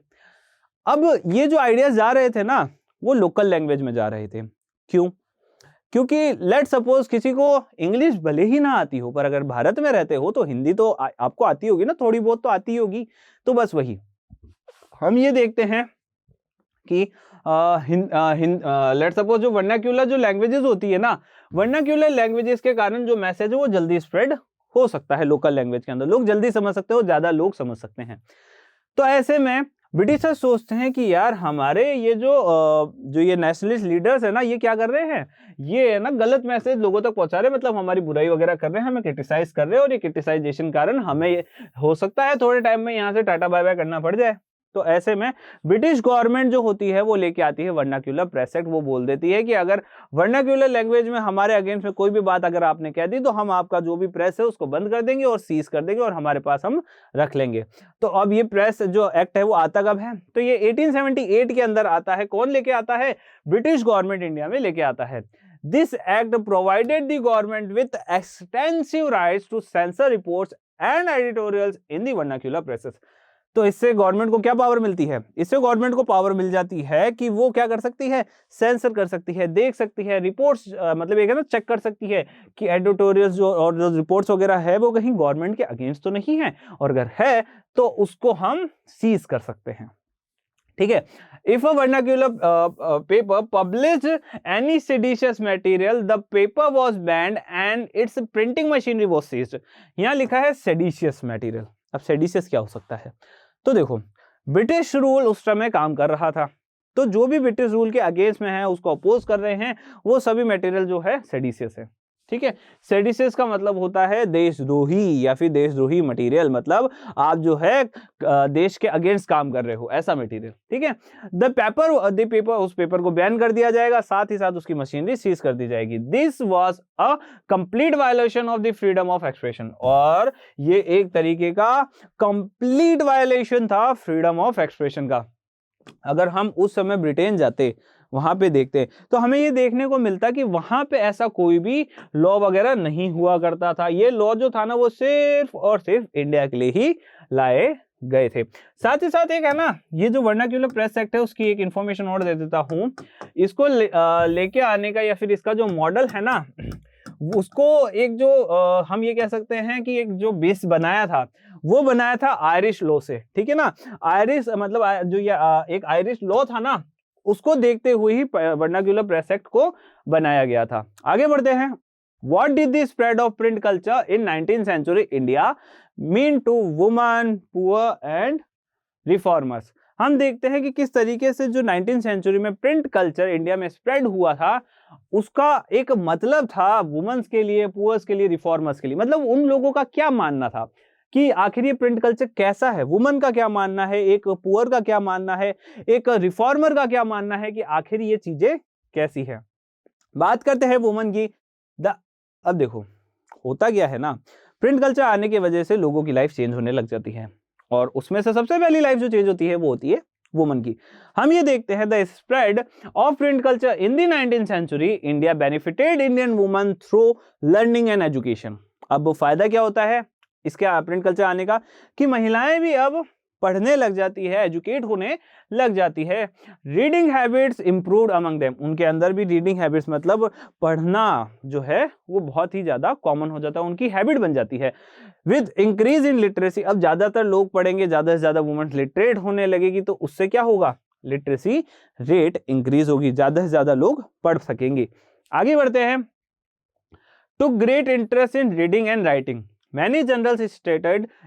अब ये जो आइडियाज जा रहे थे ना, वो लोकल लैंग्वेज में जा रहे थे। क्यों? क्योंकि लेट सपोज किसी को इंग्लिश भले ही ना आती हो, पर अगर भारत में रहते हो तो हिंदी तो आपको आती होगी ना, थोड़ी बहुत तो आती होगी। तो बस वही हम ये देखते हैं कि लेट सपोज जो वर्नाक्यूलर जो लैंग्वेजेस होती है ना, वर्नाक्यूलर लैंग्वेजेस के कारण जो मैसेज है वो जल्दी स्प्रेड हो सकता है। लोकल लैंग्वेज के अंदर लोग जल्दी समझ सकते हो, ज्यादा लोग समझ सकते हैं। तो ऐसे में ब्रिटिशर्स सोचते हैं कि यार हमारे ये जो ये नेशनलिस्ट लीडर्स है ना, ये क्या कर रहे हैं, ये है ना गलत मैसेज लोगों तक पहुंचा रहे हैं, मतलब हमारी बुराई वगैरह कर रहे हैं, हमें क्रिटिसाइज कर रहे हैं, और ये क्रिटिसाइजेशन कारण हमें हो सकता है थोड़े टाइम में यहाँ से टाटा बाय बाय करना पड़ जाए। तो ऐसे में ब्रिटिश गवर्नमेंट जो होती है वो लेके आती है वर्नाक्यूलर प्रेस एक्ट। वो बोल देती है कि अगर वर्नाक्यूलर लैंग्वेज में हमारे अगेंस्ट में कोई भी बात अगर आपने कह दी तो हम आपका जो भी प्रेस है उसको बंद कर देंगे और सीज कर देंगे और हमारे पास हम रख लेंगे। तो अब ये प्रेस जो एक्ट है वो आता कब है, तो ये 1878 के अंदर आता है। कौन लेके आता है? ब्रिटिश गवर्नमेंट इंडिया में लेके आता है। This act provided the government with extensive rights to sensor reports and editorials in the vernacular presses. तो इससे गवर्नमेंट को क्या पावर मिलती है? इससे गवर्नमेंट को पावर मिल जाती है कि वो क्या कर सकती है, सेंसर कर सकती है, देख सकती है, रिपोर्ट्स मतलब एक है ना चेक कर सकती है कि एडिटोरियल्स जो और जो रिपोर्ट्स वगैरह है वो कहीं गवर्नमेंट के अगेंस्ट तो नहीं है, और अगर है तो उसको हम सीज कर सकते हैं। ठीक है। If a vernacular paper published any seditious material the paper was banned and its printing machinery was seized. यहां लिखा है सेडिशियस मटेरियल। अब सेडिशियस क्या हो सकता है? तो देखो, ब्रिटिश रूल उस समय काम कर रहा था, तो जो भी ब्रिटिश रूल के अगेंस्ट में है, उसको अपोज कर रहे हैं, वो सभी मटेरियल जो है सेडिशियस है। ठीक है। सेडिशियस का मतलब होता है देशद्रोही या फिर देशद्रोही मटेरियल, मतलब आप जो है देश के अगेंस्ट काम कर रहे हो, ऐसा मटेरियल। ठीक है। द पेपर उस पेपर को बैन कर दिया जाएगा, साथ ही साथ उसकी मशीनरी सीज कर दी जाएगी। This was a complete violation of the freedom of expression, और ये एक तरीके का कंप्लीट वायलेशन था फ्रीडम ऑफ एक्सप्रेशन का। अगर हम उस समय ब्रिटेन जाते, वहां पे देखते, तो हमें ये देखने को मिलता कि वहां पे ऐसा कोई भी लॉ वगैरह नहीं हुआ करता था। ये लॉ जो था ना, वो सिर्फ और सिर्फ इंडिया के लिए ही लाए गए थे। साथ ही साथ एक है ना, ये जो वर्नाक्यूलर प्रेस एक्ट है, उसकी एक इंफॉर्मेशन और दे देता हूं। इसको लेके आने का या फिर इसका जो मॉडल है ना, उसको एक जो हम ये कह सकते हैं कि एक जो बेस बनाया था, वो बनाया था आयरिश लॉ से। ठीक है ना। आयरिश मतलब जो ये एक आयरिश लॉ था ना, उसको देखते हुए ही वर्नाक्यूलर प्रेस एक्ट को बनाया गया था। आगे बढ़ते हैं। What did the spread of print culture in 19th century India mean to woman, poor and reformers. हम देखते हैं कि किस तरीके से जो 19th सेंचुरी में प्रिंट कल्चर इंडिया में स्प्रेड हुआ था, उसका एक मतलब था वुमेन्स के लिए, पुअर्स के लिए, रिफॉर्मर्स के लिए। मतलब उन लोगों का क्या मानना था कि आखिर ये प्रिंट कल्चर कैसा है, वुमन का क्या मानना है, एक पुअर का क्या मानना है, एक रिफॉर्मर का क्या मानना है, कि आखिर ये चीजें कैसी है। बात करते हैं वुमन की। अब देखो, होता क्या है ना, प्रिंट कल्चर आने की वजह से लोगों की लाइफ चेंज होने लग जाती है, और उसमें से सबसे पहली लाइफ जो चेंज होती है वो होती है वुमन की। हम ये देखते हैं, the spread of print culture in the 19th century India benefited Indian woman through learning and education. अब फायदा क्या होता है इसके प्रिंट कल्चर आने का, कि महिलाएं भी अब पढ़ने लग जाती है, एजुकेट होने लग जाती है। Reading habits improved among them, उनके अंदर भी रीडिंग हैबिट्स मतलब पढ़ना जो है वो बहुत ही ज्यादा कॉमन हो जाता है, उनकी हैबिट बन जाती है। विद इंक्रीज इन लिटरेसी, अब ज्यादातर लोग पढ़ेंगे, ज्यादा से ज्यादा वुमेन लिटरेट होने लगेगी, तो उससे क्या होगा, लिटरेसी रेट इंक्रीज होगी, ज्यादा से ज्यादा लोग पढ़ सकेंगे। आगे बढ़ते हैं। To great interest in reading and writing, many generals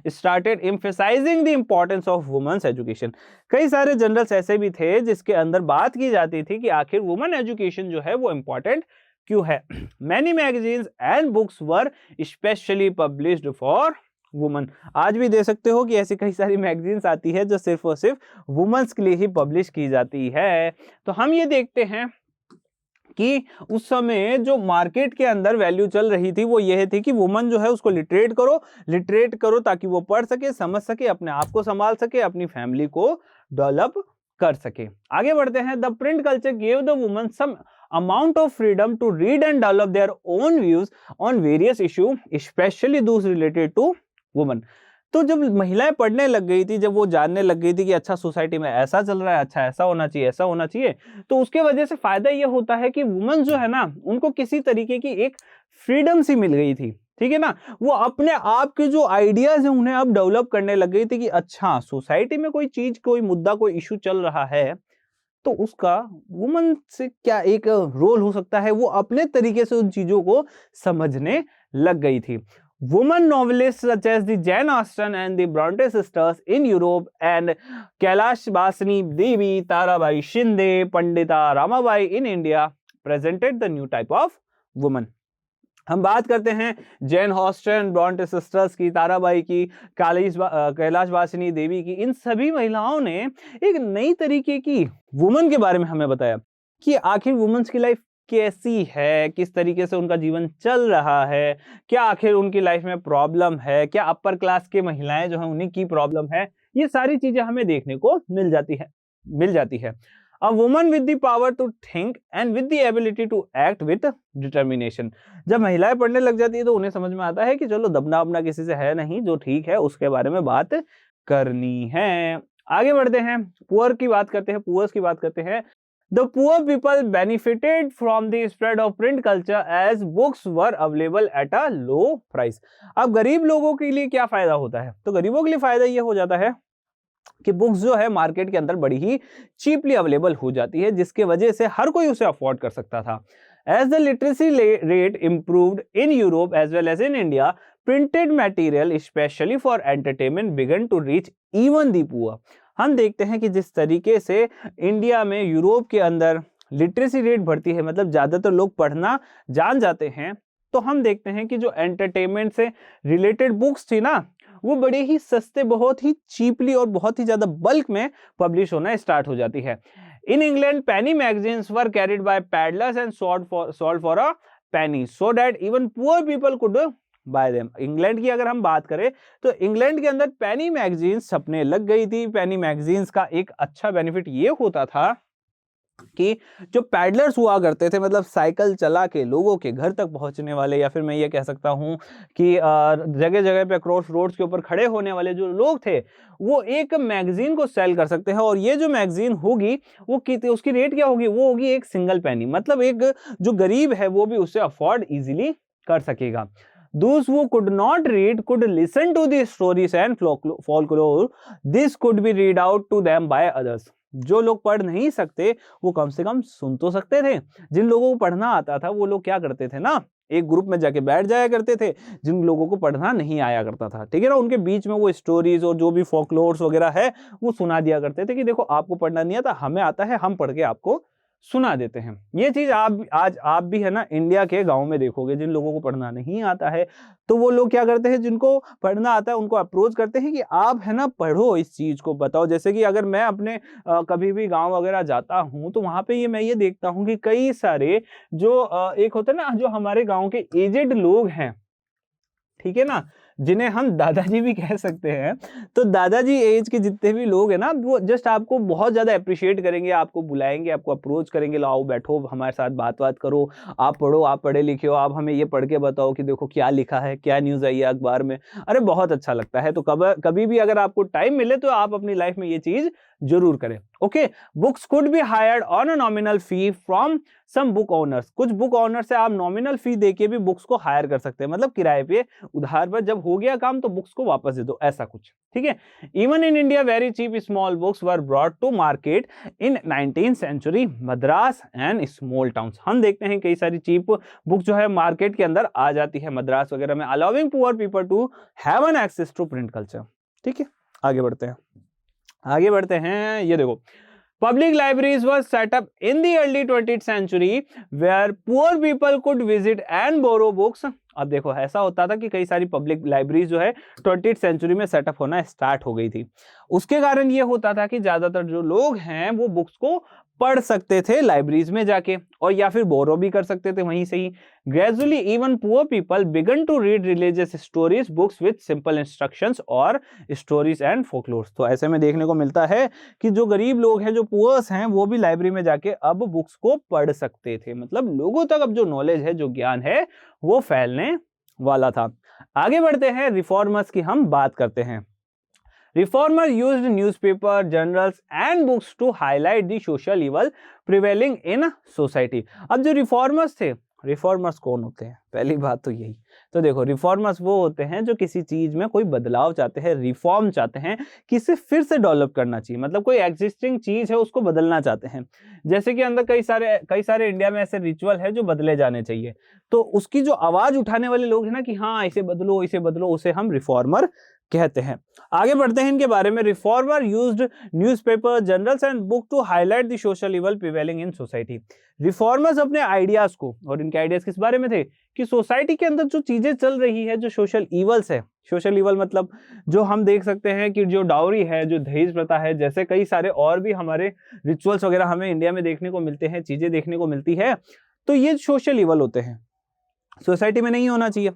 started emphasizing the importance of women's education। कई सारे जनरल्स ऐसे भी थे जिसके अंदर बात की जाती थी कि आखिर वुमेन एजुकेशन जो है वो इंपॉर्टेंट क्यों है। many magazines and books were specially published for woman. आज भी दे सकते हो कि ऐसी कई सारी मैगजीन्स आती है जो सिर्फ और सिर्फ वुमेन्स के लिए ही पब्लिश की जाती है। तो हम ये देखते हैं कि उस समय जो मार्केट के अंदर वैल्यू चल रही थी वो यह थी कि वुमन जो है उसको लिटरेट करो ताकि वो पढ़ सके, समझ सके, अपने आप को संभाल सके, अपनी फैमिली को डेवलप कर सके। आगे बढ़ते हैं। The print culture gave the woman some amount of freedom to read and develop their own views on various issue, specially those related to woman. तो जब महिलाएं पढ़ने लग गई थी, जब वो जानने लग गई थी कि अच्छा सोसाइटी में ऐसा चल रहा है, अच्छा ऐसा होना चाहिए, ऐसा होना चाहिए, तो उसके वजह से फायदा ये होता है कि वुमन जो है ना, उनको किसी तरीके की एक फ्रीडम सी मिल गई थी, ठीक है ना। वो अपने आप के जो आइडियाज हैं उन्हें अब डेवलप करने लग गई थी कि अच्छा सोसाइटी में कोई चीज, कोई मुद्दा, कोई इशू चल रहा है, तो उसका वुमन से क्या एक रोल हो सकता है, वो अपने तरीके से उन चीजों को समझने लग गई थी। Women novelists such as the Jane Austen and the Bronte sisters in Europe and Kailash Basini Devi, Tarabai Shinde, Pandita Ramabai in India presented the new type of woman. हम बात करते हैं जैन ऑस्टन, ब्रॉन्टे सिस्टर्स की, ताराबाई की, कैलाश वासिनी देवी की। इन सभी महिलाओं ने एक नई तरीके की वुमन के बारे में हमें बताया कि आखिर वुमेन्स की लाइफ कैसी है, किस तरीके से उनका जीवन चल रहा है, क्या आखिर उनकी लाइफ में प्रॉब्लम है, क्या अपर क्लास के महिलाएं जो हैं उन्हीं की प्रॉब्लम है, ये सारी चीजें हमें देखने को मिल जाती है। A woman with the power to think and with the ability to act with determination। जब महिलाएं पढ़ने लग जाती है तो उन्हें समझ में आता है कि चलो दबना अपना किसी से है नहीं, जो ठीक है उसके बारे में बात करनी है। आगे बढ़ते हैं, पुअर की बात करते हैं, पुअर्स की बात करते हैं। The poor people benefited from the spread of print culture as books were available at a low price। अब गरीब लोगों के लिए क्या फायदा होता है? तो गरीबों के लिए फायदा ये हो जाता है कि बुक्स जो है मार्केट के अंदर बड़ी ही चीपली अवेलेबल हो जाती है, जिसके वजह से हर कोई उसे अफोर्ड कर सकता था। As the literacy rate improved in Europe as well as in India, printed material especially for entertainment began to reach even the poor। हम देखते हैं कि जिस तरीके से इंडिया में, यूरोप के अंदर लिटरेसी रेट बढ़ती है, मतलब ज्यादातर लोग पढ़ना जान जाते हैं, तो हम देखते हैं कि जो एंटरटेनमेंट से रिलेटेड बुक्स थी ना, वो बड़े ही सस्ते, बहुत ही चीपली और बहुत ही ज्यादा बल्क में पब्लिश होना स्टार्ट हो जाती है। In England Penney magazines were carried by peddlers and sold for a Penney so that even poor people could bye them. England की अगर हम बात करें तो इंग्लैंड के अंदर पेनी मैगजीन्स छपने लग गई थी। पेनी मैगजीन्स का एक अच्छा बेनिफिट ये होता था कि जो पैडलर्स हुआ करते थे, मतलब साइकिल चला के लोगों के घर तक पहुंचने वाले, या फिर मैं ये कह सकता हूं कि जगह जगह पे क्रॉस रोड्स के ऊपर खड़े होने वाले जो लोग थे, वो एक मैगजीन को सेल कर सकते हैं। और ये जो मैगजीन होगी वो उसकी रेट क्या होगी? वो होगी एक सिंगल पेनी, मतलब एक जो गरीब है वो भी उसे अफोर्ड इजीली कर सकेगा। Those who could not read could listen to the stories and folklore. This could be read out to them by others। जो लोग पढ़ नहीं सकते वो कम से कम सुन तो सकते थे। जिन लोगों को पढ़ना आता था वो लोग क्या करते थे ना, एक ग्रुप में जाके बैठ जाया करते थे। जिन लोगों को पढ़ना नहीं आया करता था, ठीक है ना, उनके बीच में वो स्टोरीज और जो भी फोकलोर्स वगैरह है वो सुना दिया करते थे कि देखो आपको पढ़ना नहीं आता, हमें आता है, हम पढ़ के आपको सुना देते हैं। ये चीज आप भी है ना इंडिया के गांव में देखोगे, जिन लोगों को पढ़ना नहीं आता है तो वो लोग क्या करते हैं, जिनको पढ़ना आता है उनको अप्रोच करते हैं कि आप है ना पढ़ो, इस चीज को बताओ। जैसे कि अगर मैं अपने कभी भी गांव वगैरह जाता हूं तो वहां पे मैं ये देखता हूं कि कई सारे जो एक होता है ना, जो हमारे गाँव के एजेड लोग हैं, ठीक है ना, जिन्हें हम दादाजी भी कह सकते हैं, तो दादाजी एज के जितने भी लोग हैं ना, वो जस्ट आपको बहुत ज्यादा अप्रिशिएट करेंगे, आपको बुलाएंगे, आपको अप्रोच करेंगे, लाओ बैठो हमारे साथ बात करो, आप पढ़ो, आप पढ़े लिखे हो, आप हमें ये पढ़ के बताओ कि देखो क्या लिखा है, क्या न्यूज आई है अखबार में। अरे बहुत अच्छा लगता है। तो कभी भी अगर आपको टाइम मिले तो आप अपनी लाइफ में ये चीज जरूर करें। Okay, books could be hired on a nominal fee from some book owners. कुछ बुक ओनर से आप नॉमिनल फी देके भी बुक्स को हायर कर सकते हैं, मतलब किराए पे, उधार पर, जब हो गया काम तो बुक्स को वापस दे दो, ऐसा कुछ, ठीक है। Even in India very cheap small books were brought to market in 19th century Madras and small towns. हम देखते हैं कई सारी चीप बुक जो है मार्केट के अंदर आ जाती है मद्रास वगैरह में, allowing poor people to have an access to print culture. ठीक है, आगे बढ़ते हैं। ये देखो, public libraries were set up in the early 20th century where poor people could visit and borrow books। अब देखो, ऐसा होता था कि कई सारी पब्लिक लाइब्रेरीज जो है 20th सेंचुरी में सेटअप होना स्टार्ट हो गई थी। उसके कारण ये होता था कि ज्यादातर जो लोग हैं वो बुक्स को पढ़ सकते थे लाइब्रेरीज में जाके, और या फिर बोरो भी कर सकते थे वहीं से ही। Gradually even poor people began to read religious stories books with simple instructions और स्टोरीज एंड फोकलोर्स। तो ऐसे में देखने को मिलता है कि जो गरीब लोग हैं, जो पुअर्स हैं, वो भी लाइब्रेरी में जाके अब बुक्स को पढ़ सकते थे। मतलब लोगों तक अब जो नॉलेज है, जो ज्ञान है, वो फैलने वाला था। आगे बढ़ते हैं, रिफॉर्मर्स की हम बात करते हैं। Reformer used newspaper, journals and books to highlight the social evil prevailing in society। अब जो रिफॉर्मर्स थे, रिफॉर्मर्स कौन होते हैं? पहली बात तो यही। तो देखो, रिफॉर्मर्स वो होते हैं जो किसी चीज में कोई बदलाव चाहते हैं, रिफॉर्म चाहते हैं कि इसे फिर से डेवलप करना चाहिए। मतलब कोई एग्जिस्टिंग चीज है उसको बदलना चाहते हैं। जैसे कि अंदर कई सारे इंडिया में ऐसे रिचुअल है जो बदले जाने चाहिए, तो उसकी जो आवाज उठाने वाले लोग हैं ना कि हाँ इसे बदलो, इसे बदलो, उसे हम रिफॉर्मर कहते हैं। आगे बढ़ते हैं इनके बारे में। Reformer used newspaper, journals and book to highlight the social evil prevailing in society. Reformers अपने आइडियाज को, और इनके आइडियाज किस बारे में थे कि सोसाइटी के अंदर जो चीजें चल रही है, जो सोशल इवल्स है, सोशल इवल मतलब जो हम देख सकते हैं कि जो डाउरी है, जो दहेज प्रथा है, जैसे कई सारे और भी हमारे रिचुअल्स वगैरह हमें इंडिया में देखने को मिलते हैं, चीजें देखने को मिलती है, तो ये सोशल इवल होते हैं, सोसाइटी में नहीं होना चाहिए।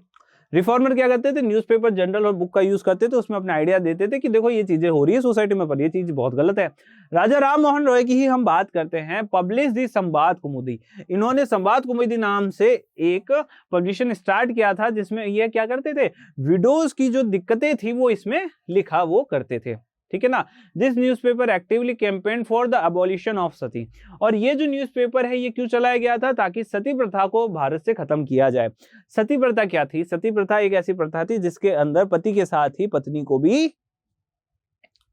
रिफॉर्मर क्या करते थे? न्यूज़पेपर, जर्नल और बुक का यूज करते थे, उसमें अपने आइडिया देते थे कि देखो ये चीजें हो रही है सोसाइटी में, पर ये चीज बहुत गलत है। राजा राम मोहन रॉय की ही हम बात करते हैं। पब्लिश दी संवाद कुमुदी, इन्होंने संवाद कुमुदी नाम से एक पब्लिकेशन स्टार्ट किया था, जिसमें ये क्या करते थे, विडोज की जो दिक्कतें थी वो इसमें लिखा वो करते थे, ठीक है ना। This newspaper actively campaign for the abolition of sati. और ये जो न्यूज़पेपर है ये क्यों चलाया गया था? ताकि सती प्रथा को भारत से खत्म किया जाए। सती प्रथा क्या थी? सती प्रथा एक ऐसी प्रथा थी जिसके अंदर पति के साथ ही पत्नी को भी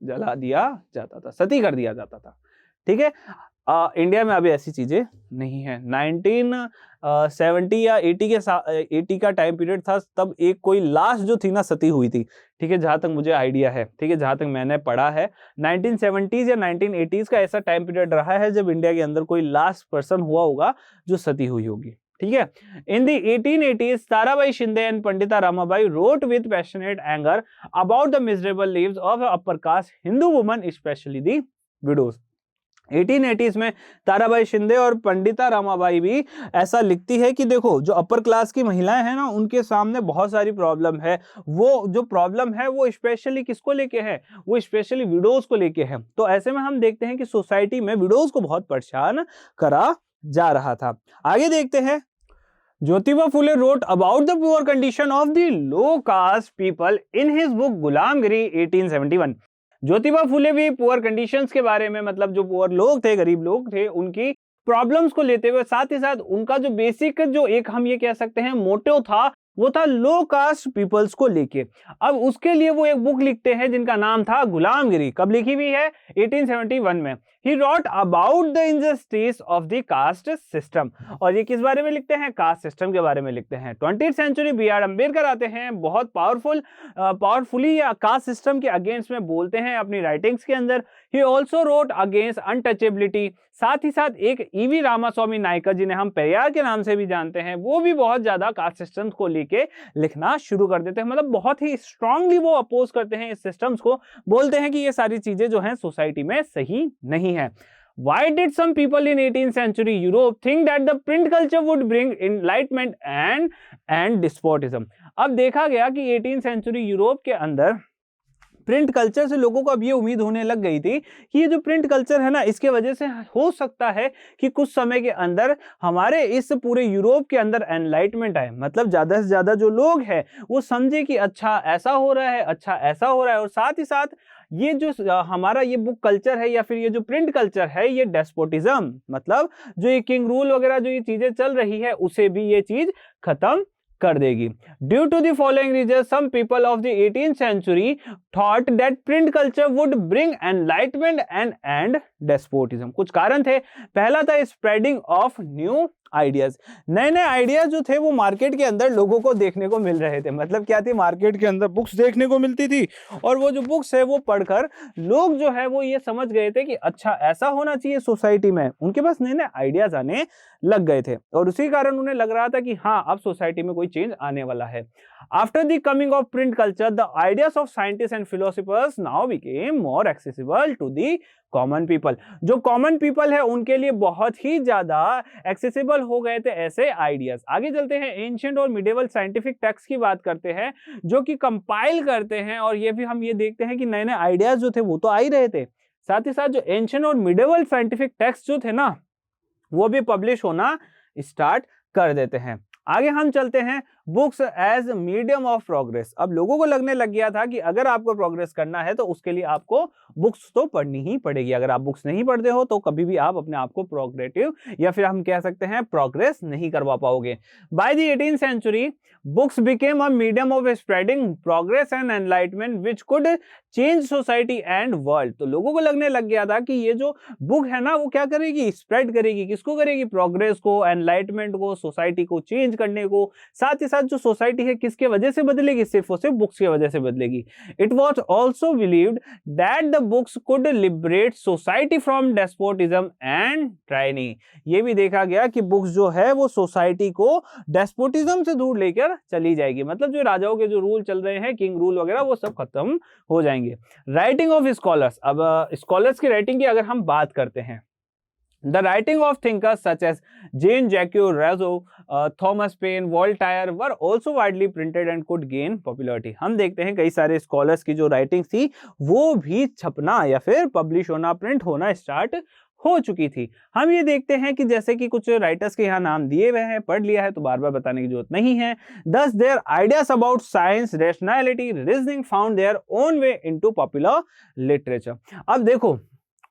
जला दिया जाता था, सती कर दिया जाता था, ठीक है। इंडिया में अभी ऐसी चीजें नहीं है। 1970 या 80 का टाइम पीरियड था, तब एक कोई लास्ट जो थी ना सती हुई थी, ठीक है, जहां तक मुझे आइडिया है, ठीक है, जहां तक मैंने पढ़ा है 1970s या 1980s का ऐसा टाइम पीरियड रहा है जब इंडिया के अंदर कोई लास्ट पर्सन हुआ होगा जो सती हुई होगी, ठीक है। In the 1880s Tarabai Shinde and Pandita Ramabai wrote with passionate anger about the miserable lives of upper caste Hindu women, especially the widows. 1880s में ताराबाई शिंदे और पंडिता रामाबाई भी ऐसा लिखती है कि देखो जो अपर क्लास की महिलाएं हैं ना, उनके सामने बहुत सारी प्रॉब्लम है। वो जो प्रॉब्लम है वो स्पेशली किसको लेके है? वो स्पेशली विडोज को लेके है। तो ऐसे में हम देखते हैं कि सोसाइटी में विडोज को बहुत परेशान करा जा रहा था। आगे देखते हैं। Jyotiba Phule wrote about the poor condition of the low caste people in his book Gulamgiri 1871। Jyotiba Phule भी पुअर कंडीशंस के बारे में, मतलब जो पुअर लोग थे, गरीब लोग थे, उनकी प्रॉब्लम्स को लेते हुए, साथ ही साथ उनका जो बेसिक जो एक हम ये कह सकते हैं मोटिव था, वो था लो कास्ट पीपल्स को लेके। अब उसके लिए वो एक बुक लिखते हैं जिनका नाम था गुलामगिरी। कब लिखी हुई है? 1871 में। He wrote about the injustice of the caste system। और ये किस बारे में लिखते हैं? कास्ट सिस्टम के बारे में लिखते हैं। 20th century B R. अम्बेडकर आते हैं, बहुत पावरफुली या कास्ट सिस्टम के अगेंस्ट में बोलते हैं अपनी राइटिंग्स के अंदर। He also wrote against untouchability। साथ ही साथ एक E.V. रामास्वामी नायकर, जिन्हें हम पेरियार के नाम से भी जानते हैं, वो भी बहुत ज्यादा कास्ट सिस्टम्स को लेके लिखना शुरू कर देते हैं। मतलब बहुत ही स्ट्रांगली वो अपोज करते हैं इस सिस्टम्स को, बोलते हैं कि ये सारी चीजें जो हैं सोसाइटी में सही नहीं है। Why did some people in 18th century Europe think that the print culture would bring enlightenment and despotism? अब देखा गया कि 18th सेंचुरी यूरोप के अंदर प्रिंट कल्चर से लोगों को अब ये उम्मीद होने लग गई थी कि ये जो प्रिंट कल्चर है ना, इसके वजह से हो सकता है कि कुछ समय के अंदर हमारे इस पूरे यूरोप के अंदर एनलाइटमेंट आए। मतलब ज्यादा से ज्यादा जो लोग हैं वो समझे कि अच्छा ऐसा हो रहा है, अच्छा ऐसा हो रहा है। और साथ ही साथ ये जो हमारा ये बुक कल्चर है या फिर ये जो प्रिंट कल्चर है, ये डेस्पोटिज्म, मतलब जो ये किंग रूल वगैरह जो ये चीजें चल रही है, उसे भी ये चीज खत्म कर देगी। Due to the following reason some people of the 18th century thought that print culture would bring enlightenment and despotism. कुछ कारण थे। पहला था स्प्रेडिंग ऑफ न्यू आइडियाज। नए नए आइडियाज जो थे वो मार्केट के अंदर लोगों को देखने को मिल रहे थे। मतलब क्या थी, मार्केट के अंदर बुक्स देखने को मिलती थी और वो जो बुक्स है वो पढ़कर लोग जो है वो ये समझ गए थे कि अच्छा ऐसा होना चाहिए सोसाइटी में। उनके पास नए नए आइडियाज आने लग गए थे और उसी कारण उन्हें लग रहा था कि हाँ अब सोसाइटी में कोई चेंज आने वाला है। After the coming of print culture the ideas of scientist and philosophers now became more accessible to the common people. जो कॉमन पीपल है उनके लिए बहुत ही ज्यादा एक्सेसिबल हो गए थे ऐसे आइडियाज। आगे चलते हैं, एंशिएंट और मिडिवल साइंटिफिक टेक्स्ट की बात करते हैं जो कि कंपाइल करते हैं और ये भी हम ये देखते हैं कि नए नए आइडियाज जो थे वो तो आ ही रहे थे, साथ ही साथ जो एंशिएंट और मिडिवल साइंटिफिक टेक्स्ट जो थे ना वो भी पब्लिश होना स्टार्ट कर देते हैं। आगे हम चलते हैं, books as medium of progress. अब लोगों को लगने लग गया था कि अगर आपको प्रोग्रेस करना है तो उसके लिए आपको बुक्स तो पढ़नी ही पड़ेगी। अगर आप बुक्स नहीं पढ़ते हो तो कभी भी आप अपने आप को प्रोग्रेटिव या फिर हम कह सकते हैं प्रोग्रेस नहीं करवा पाओगे। By the 18th century books became a medium of spreading progress and enlightenment which could change society and world. तो लोगों को लगने लग गया था कि ये जो बुक है ना वो क्या करेगी, स्प्रेड करेगी। किसको करेगी, प्रोग्रेस को, एनलाइटमेंट को, सोसाइटी को चेंज करने को। साथ ही साथ जो सोसाइटी है किसके वजह से बदलेगी, सिर्फ और सिर्फ बुक्स की वजह से बदलेगी। It was also believed that the books could liberate society from despotism and tyranny. ये भी देखा गया कि बुक्स जो है वो सोसाइटी को डेस्पोटिज्म से दूर लेकर चली जाएगी। मतलब जो राजाओं के जो रूल चल रहे हैं, किंग रूल वगैरह, वो सब खत्म हो जाएंगे। राइटिंग ऑफ स्कॉलर्स, अब स्कॉलर्स की राइटिंग की अगर हम बात करते हैं, The writing of thinkers such as Jean-Jacques Rousseau, Thomas Paine, Voltaire were also widely printed and could gain popularity। हम देखते हैं कई सारे स्कॉलर्स की जो राइटिंग थी वो भी छपना या फिर पब्लिश होना, प्रिंट होना स्टार्ट हो चुकी थी। हम ये देखते हैं कि जैसे कि कुछ राइटर्स के यहाँ नाम दिए हुए हैं, पढ़ लिया है तो बार बार बताने की जरूरत नहीं है। Thus their ideas about science, rationality, reasoning found their own way into popular literature। अब देखो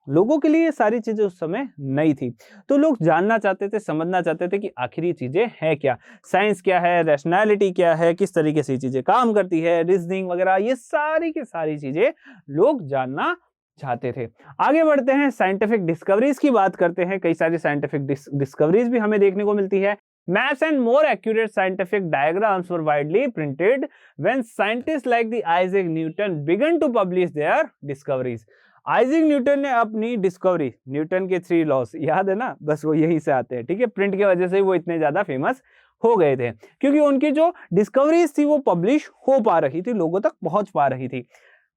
लोगों के लिए ये सारी चीजें उस समय नई थी, तो लोग जानना चाहते थे, समझना चाहते थे कि आखिर ये चीजें हैं क्या, साइंस क्या है, रैशनैलिटी क्या है, किस तरीके से ये चीजें काम करती है, रीजनिंग वगैरह, ये सारी की सारी चीजें लोग जानना चाहते थे। आगे बढ़ते हैं, साइंटिफिक डिस्कवरीज की बात करते हैं। कई सारी साइंटिफिक डिस्कवरीज भी हमें देखने को मिलती है। Maps and more accurate scientific diagrams were widely printed when scientists like the Isaac Newton began to publish their discoveries। Isaac Newton ने अपनी डिस्कवरी, न्यूटन के 3 लॉस याद है ना, बस वो यहीं से आते हैं, ठीक है। प्रिंट की वजह से वो इतने ज्यादा फेमस हो गए थे क्योंकि उनकी जो डिस्कवरीज थी वो पब्लिश हो पा रही थी, लोगों तक पहुंच पा रही थी।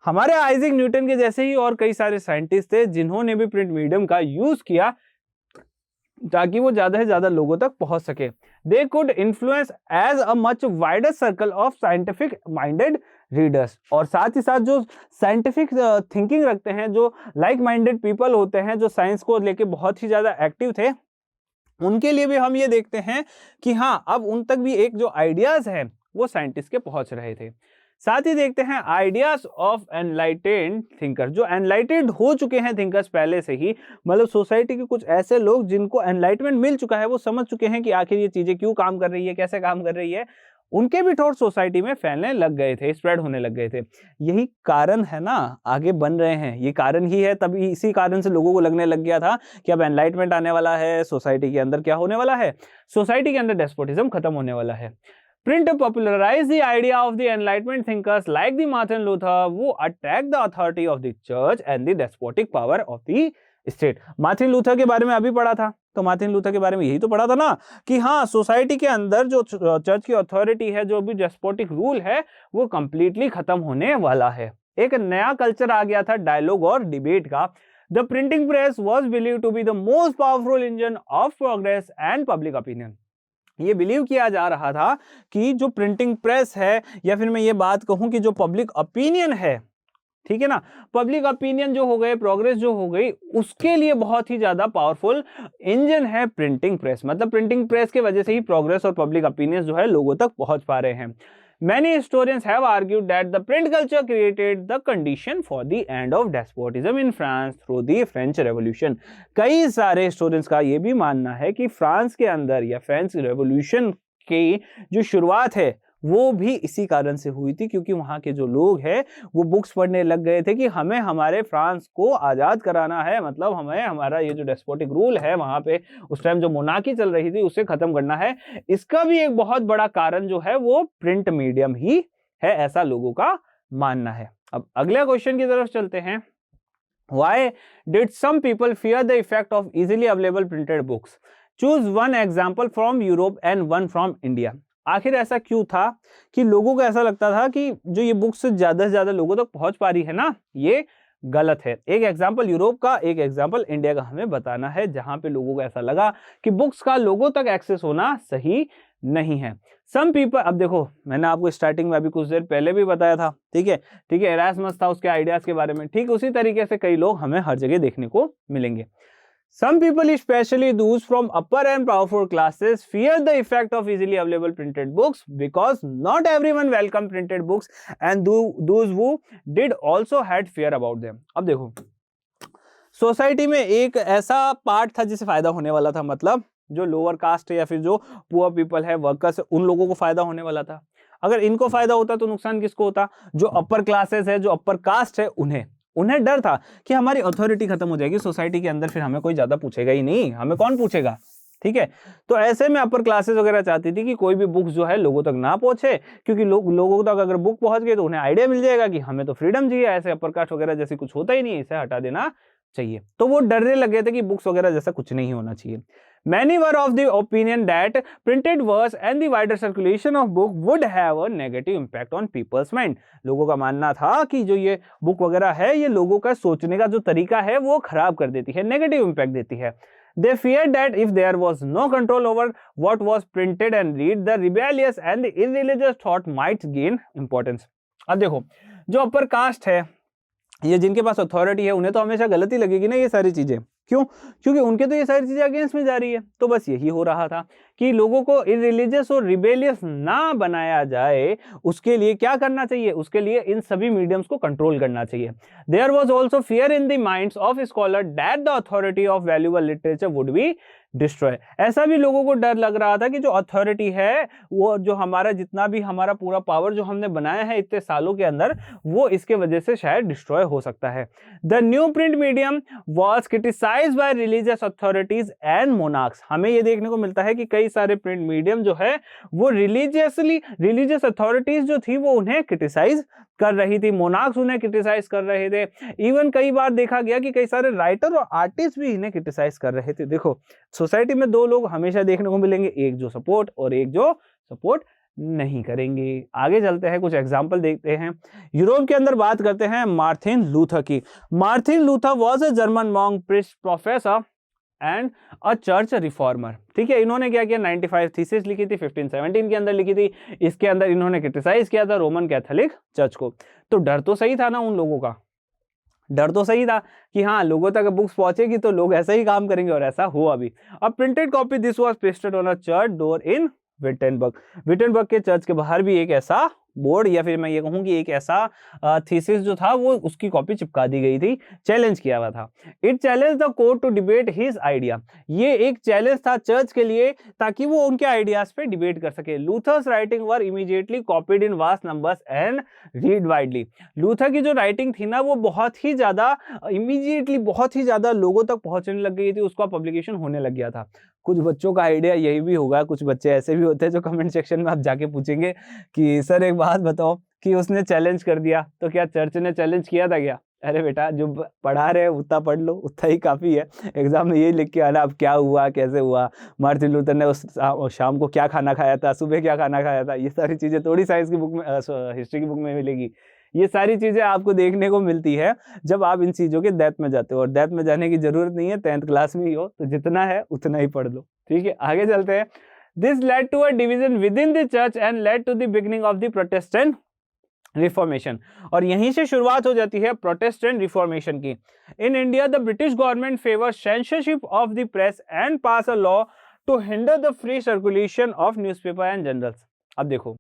हमारे आइजैक न्यूटन के जैसे ही और कई सारे साइंटिस्ट थे जिन्होंने भी प्रिंट मीडियम का यूज किया ताकि वो ज्यादा से ज्यादा लोगों तक पहुंच सके। They could influence as a much wider circle of scientific minded readers. और साथ ही साथ जो साइंटिफिक थिंकिंग रखते हैं, जो लाइक माइंडेड पीपल होते हैं, जो साइंस को लेके बहुत ही ज्यादा एक्टिव थे, उनके लिए भी हम ये देखते हैं कि हाँ अब उन तक भी एक जो आइडियाज है वो साइंटिस्ट के पहुंच रहे थे। साथ ही देखते हैं आइडियाज ऑफ एनलाइटेड थिंकर। जो एनलाइटेड हो चुके हैं थिंकर्स पहले से ही, मतलब सोसाइटी के कुछ ऐसे लोग जिनको एनलाइटमेंट मिल चुका है, वो समझ चुके हैं कि आखिर ये चीजें क्यों काम कर रही है, कैसे काम कर रही है, उनके भी थॉट सोसाइटी में फैलने लग गए थे, स्प्रेड होने लग गए थे। यही कारण है ना, आगे बन रहे हैं, ये कारण ही है। तभी इसी कारण से लोगों को लगने लग गया था कि अब एनलाइटमेंट आने वाला है, सोसाइटी के अंदर क्या होने वाला है, सोसाइटी के अंदर डेस्पोटिज्म खत्म होने वाला है। Print popularized the idea of the Enlightenment thinkers like the Martin Luther who attacked the authority of the church and the despotic power of the state। Martin Luther के बारे में अभी पढ़ा था, तो मार्टिन लूथर के बारे में यही तो पढ़ा था ना कि हाँ सोसाइटी के अंदर जो चर्च की अथॉरिटी है, जो भी डेस्पोटिक रूल है, वो कंप्लीटली खत्म होने वाला है। एक नया कल्चर आ गया था डायलॉग और डिबेट का। The printing press was believe to be the most powerful engine of progress and public opinion. ये बिलीव किया जा रहा था कि जो प्रिंटिंग प्रेस है, या फिर मैं ये बात कहूं कि जो पब्लिक ओपिनियन है, ठीक है ना, पब्लिक ओपिनियन जो हो गए, प्रोग्रेस जो हो गई, उसके लिए बहुत ही ज्यादा पावरफुल इंजन है प्रिंटिंग प्रेस। मतलब प्रिंटिंग प्रेस की वजह से ही प्रोग्रेस और पब्लिक ओपिनियन जो है लोगों तक पहुंच पा रहे हैं। Many historians have argued that the print culture created the condition for the end of despotism in France through the French Revolution। कई सारे historians का ये भी मानना है कि फ्रांस के अंदर या फ्रेंच रेवोल्यूशन की जो शुरुआत है वो भी इसी कारण से हुई थी, क्योंकि वहाँ के जो लोग हैं वो बुक्स पढ़ने लग गए थे कि हमें हमारे फ्रांस को आज़ाद कराना है, मतलब हमें हमारा ये जो डेस्पोटिक रूल है वहाँ पे उस टाइम जो मोनार्की चल रही थी उसे खत्म करना है। इसका भी एक बहुत बड़ा कारण जो है वो प्रिंट मीडियम ही है, ऐसा लोगों का मानना है। अब अगले क्वेश्चन की तरफ चलते हैं। Why did some people fear the effect of easily available printed books? Choose one example from Europe and one from India. आखिर ऐसा क्यों था कि लोगों को ऐसा लगता था कि जो ये बुक्स ज्यादा से ज्यादा लोगों तक पहुंच पा रही है ना, ये गलत है। एक एग्जाम्पल यूरोप का, एक एग्जाम्पल इंडिया का हमें बताना है, जहां पे लोगों को ऐसा लगा कि बुक्स का लोगों तक एक्सेस होना सही नहीं है। सम पीपल, अब देखो मैंने आपको स्टार्टिंग में अभी कुछ देर पहले भी बताया था, ठीक है, एरास्मस था उसके आइडियाज के बारे में, ठीक उसी तरीके से कई लोग हमें हर जगह देखने को मिलेंगे। Some people, especially those from upper and powerful classes, fear the effect of easily available printed books because not everyone welcome printed books and those who did also had fear about them. अब देखो society में एक ऐसा part था जिसे फायदा होने वाला था, मतलब जो लोअर कास्ट है या फिर जो पुअर पीपल है, वर्कर्स है, उन लोगों को फायदा होने वाला था। अगर इनको फायदा होता तो नुकसान किसको होता? जो अपर क्लासेस है, जो अपर कास्ट है, उन्हें डर था कि हमारी अथॉरिटी खत्म हो जाएगी सोसाइटी के अंदर, फिर हमें कोई ज्यादा पूछेगा ही नहीं, हमें कौन पूछेगा, ठीक है। तो ऐसे में अपर क्लासेस वगैरह चाहती थी कि कोई भी बुक जो है लोगों तक ना पहुंचे, क्योंकि लोगों तक अगर बुक पहुंच गई तो उन्हें आइडिया मिल जाएगा कि हमें तो फ्रीडम चाहिए, ऐसे अपर कास्ट वगैरह जैसे कुछ होता ही नहीं, इसे हटा देना चाहिए। तो वो डरने लगे थे कि बुक्स वगैरह जैसा कुछ नहीं होना चाहिए। Many were of the opinion that printed verse and the wider circulation of book would have a negative impact on people's mind. लोगों का मानना था कि जो ये बुक वगैरह है ये लोगों का सोचने का जो तरीका है वो खराब कर देती है, नेगेटिव इम्पैक्ट देती है। They feared that if there was no control over what was printed and read, the rebellious and the irreligious thought might gain importance. अब देखो जो अपर कास्ट है, ये जिनके पास अथॉरिटी है, उन्हें तो हमेशा गलत ही लगेगी ना ये सारी चीजें। क्यों? क्योंकि उनके तो ये सारी चीजें अगेंस्ट में जा रही है। तो बस यही हो रहा था कि लोगों को इररिलीजियस और रिबेलियस ना बनाया जाए, उसके लिए क्या करना चाहिए? उसके लिए इन सभी मीडियम्स को कंट्रोल करना चाहिए। There was also fear in the minds of scholar that the authority of valuable literature would be destroy. ऐसा भी लोगों को डर लग रहा था कि जो अथॉरिटी है, वो जो हमारा जितना भी हमारा पूरा पावर जो हमने बनाया है इतने सालों के अंदर, वो इसके वजह से शायद डिस्ट्रॉय हो सकता है। The new print medium was criticized by religious authorities and monarchs. हमें ये देखने को मिलता है कि कई सारे प्रिंट मीडियम जो है वो रिलीजियस अथॉरिटीज जो थी वो उन्हें क्रिटिसाइज कर रही थी, मोनार्क्स उन्हें क्रिटिसाइज कर रहे थे। इवन कई बार देखा गया कि कई सारे राइटर और आर्टिस्ट भी इन्हें क्रिटिसाइज कर रहे थे। देखो सोसाइटी में दो लोग हमेशा देखने को मिलेंगे, एक जो सपोर्ट और एक जो सपोर्ट नहीं करेंगे। आगे चलते हैं, कुछ एग्जाम्पल देखते हैं। यूरोप के अंदर बात करते हैं मार्टिन लूथर की। Martin Luther was a German monk, priest, professor and a church reformer. ठीक है, इन्होंने क्या किया, 95 थीसिस लिखी थी, 1517 के अंदर लिखी थी। इसके अंदर इन्होंने क्रिटिसाइज किया था रोमन कैथोलिक चर्च को। तो डर तो सही था ना उन लोगों का, डर तो सही था कि हाँ लोगों तक बुक्स पहुंचेगी तो लोग ऐसा ही काम करेंगे, और ऐसा हुआ भी। अब printed copy this was pasted on a church door in Wittenberg के चर्च के बाहर भी एक ऐसा बोर्ड, या फिर मैं ये कहूँ कि एक ऐसा थीसिस जो था वो उसकी कॉपी चिपका दी गई थी, चैलेंज किया हुआ था। It challenge the court to debate his idea. ये एक चैलेंज था चर्च के लिए ताकि वो उनके आइडियाज पे डिबेट कर सके। Luther's writing were immediately copied in vast numbers and read widely. Luther की जो राइटिंग थी ना वो बहुत ही ज्यादा इमीडिएटली बहुत ही ज्यादा लोगों तक पहुंचने लग गई थी, उसका पब्लिकेशन होने लग गया था। कुछ बच्चों का आइडिया यही भी होगा, कुछ बच्चे ऐसे भी होते हैं जो कमेंट सेक्शन में आप जाके पूछेंगे कि सर एक बात बताओ कि उसने चैलेंज कर दिया, तो क्या चर्च ने चैलेंज किया था क्या? अरे बेटा जो पढ़ा रहे उतना पढ़ लो, उतना ही काफ़ी है। एग्जाम में ये लिख के आना अब क्या हुआ कैसे हुआ, मार्टिन लूथर ने उस शाम को क्या खाना खाया था, सुबह क्या खाना खाया था, ये सारी चीज़ें थोड़ी साइंस की बुक में, हिस्ट्री की बुक में मिलेगी। ये सारी चीज़ें आपको देखने को मिलती है जब आप इन चीज़ों के डेप्थ में जाते हो, और डेप्थ में जाने की जरूरत नहीं है, 10th क्लास में ही हो तो जितना है उतना ही पढ़ लो। ठीक है, आगे चलते हैं। This led to a division within the church and led to the beginning of the Protestant Reformation. और यहीं से शुरुआत हो जाती है प्रोटेस्टेंट रिफॉर्मेशन की। In India the British government favour censorship of the press and pass a law to hinder the free circulation of newspaper and journals. अब देखो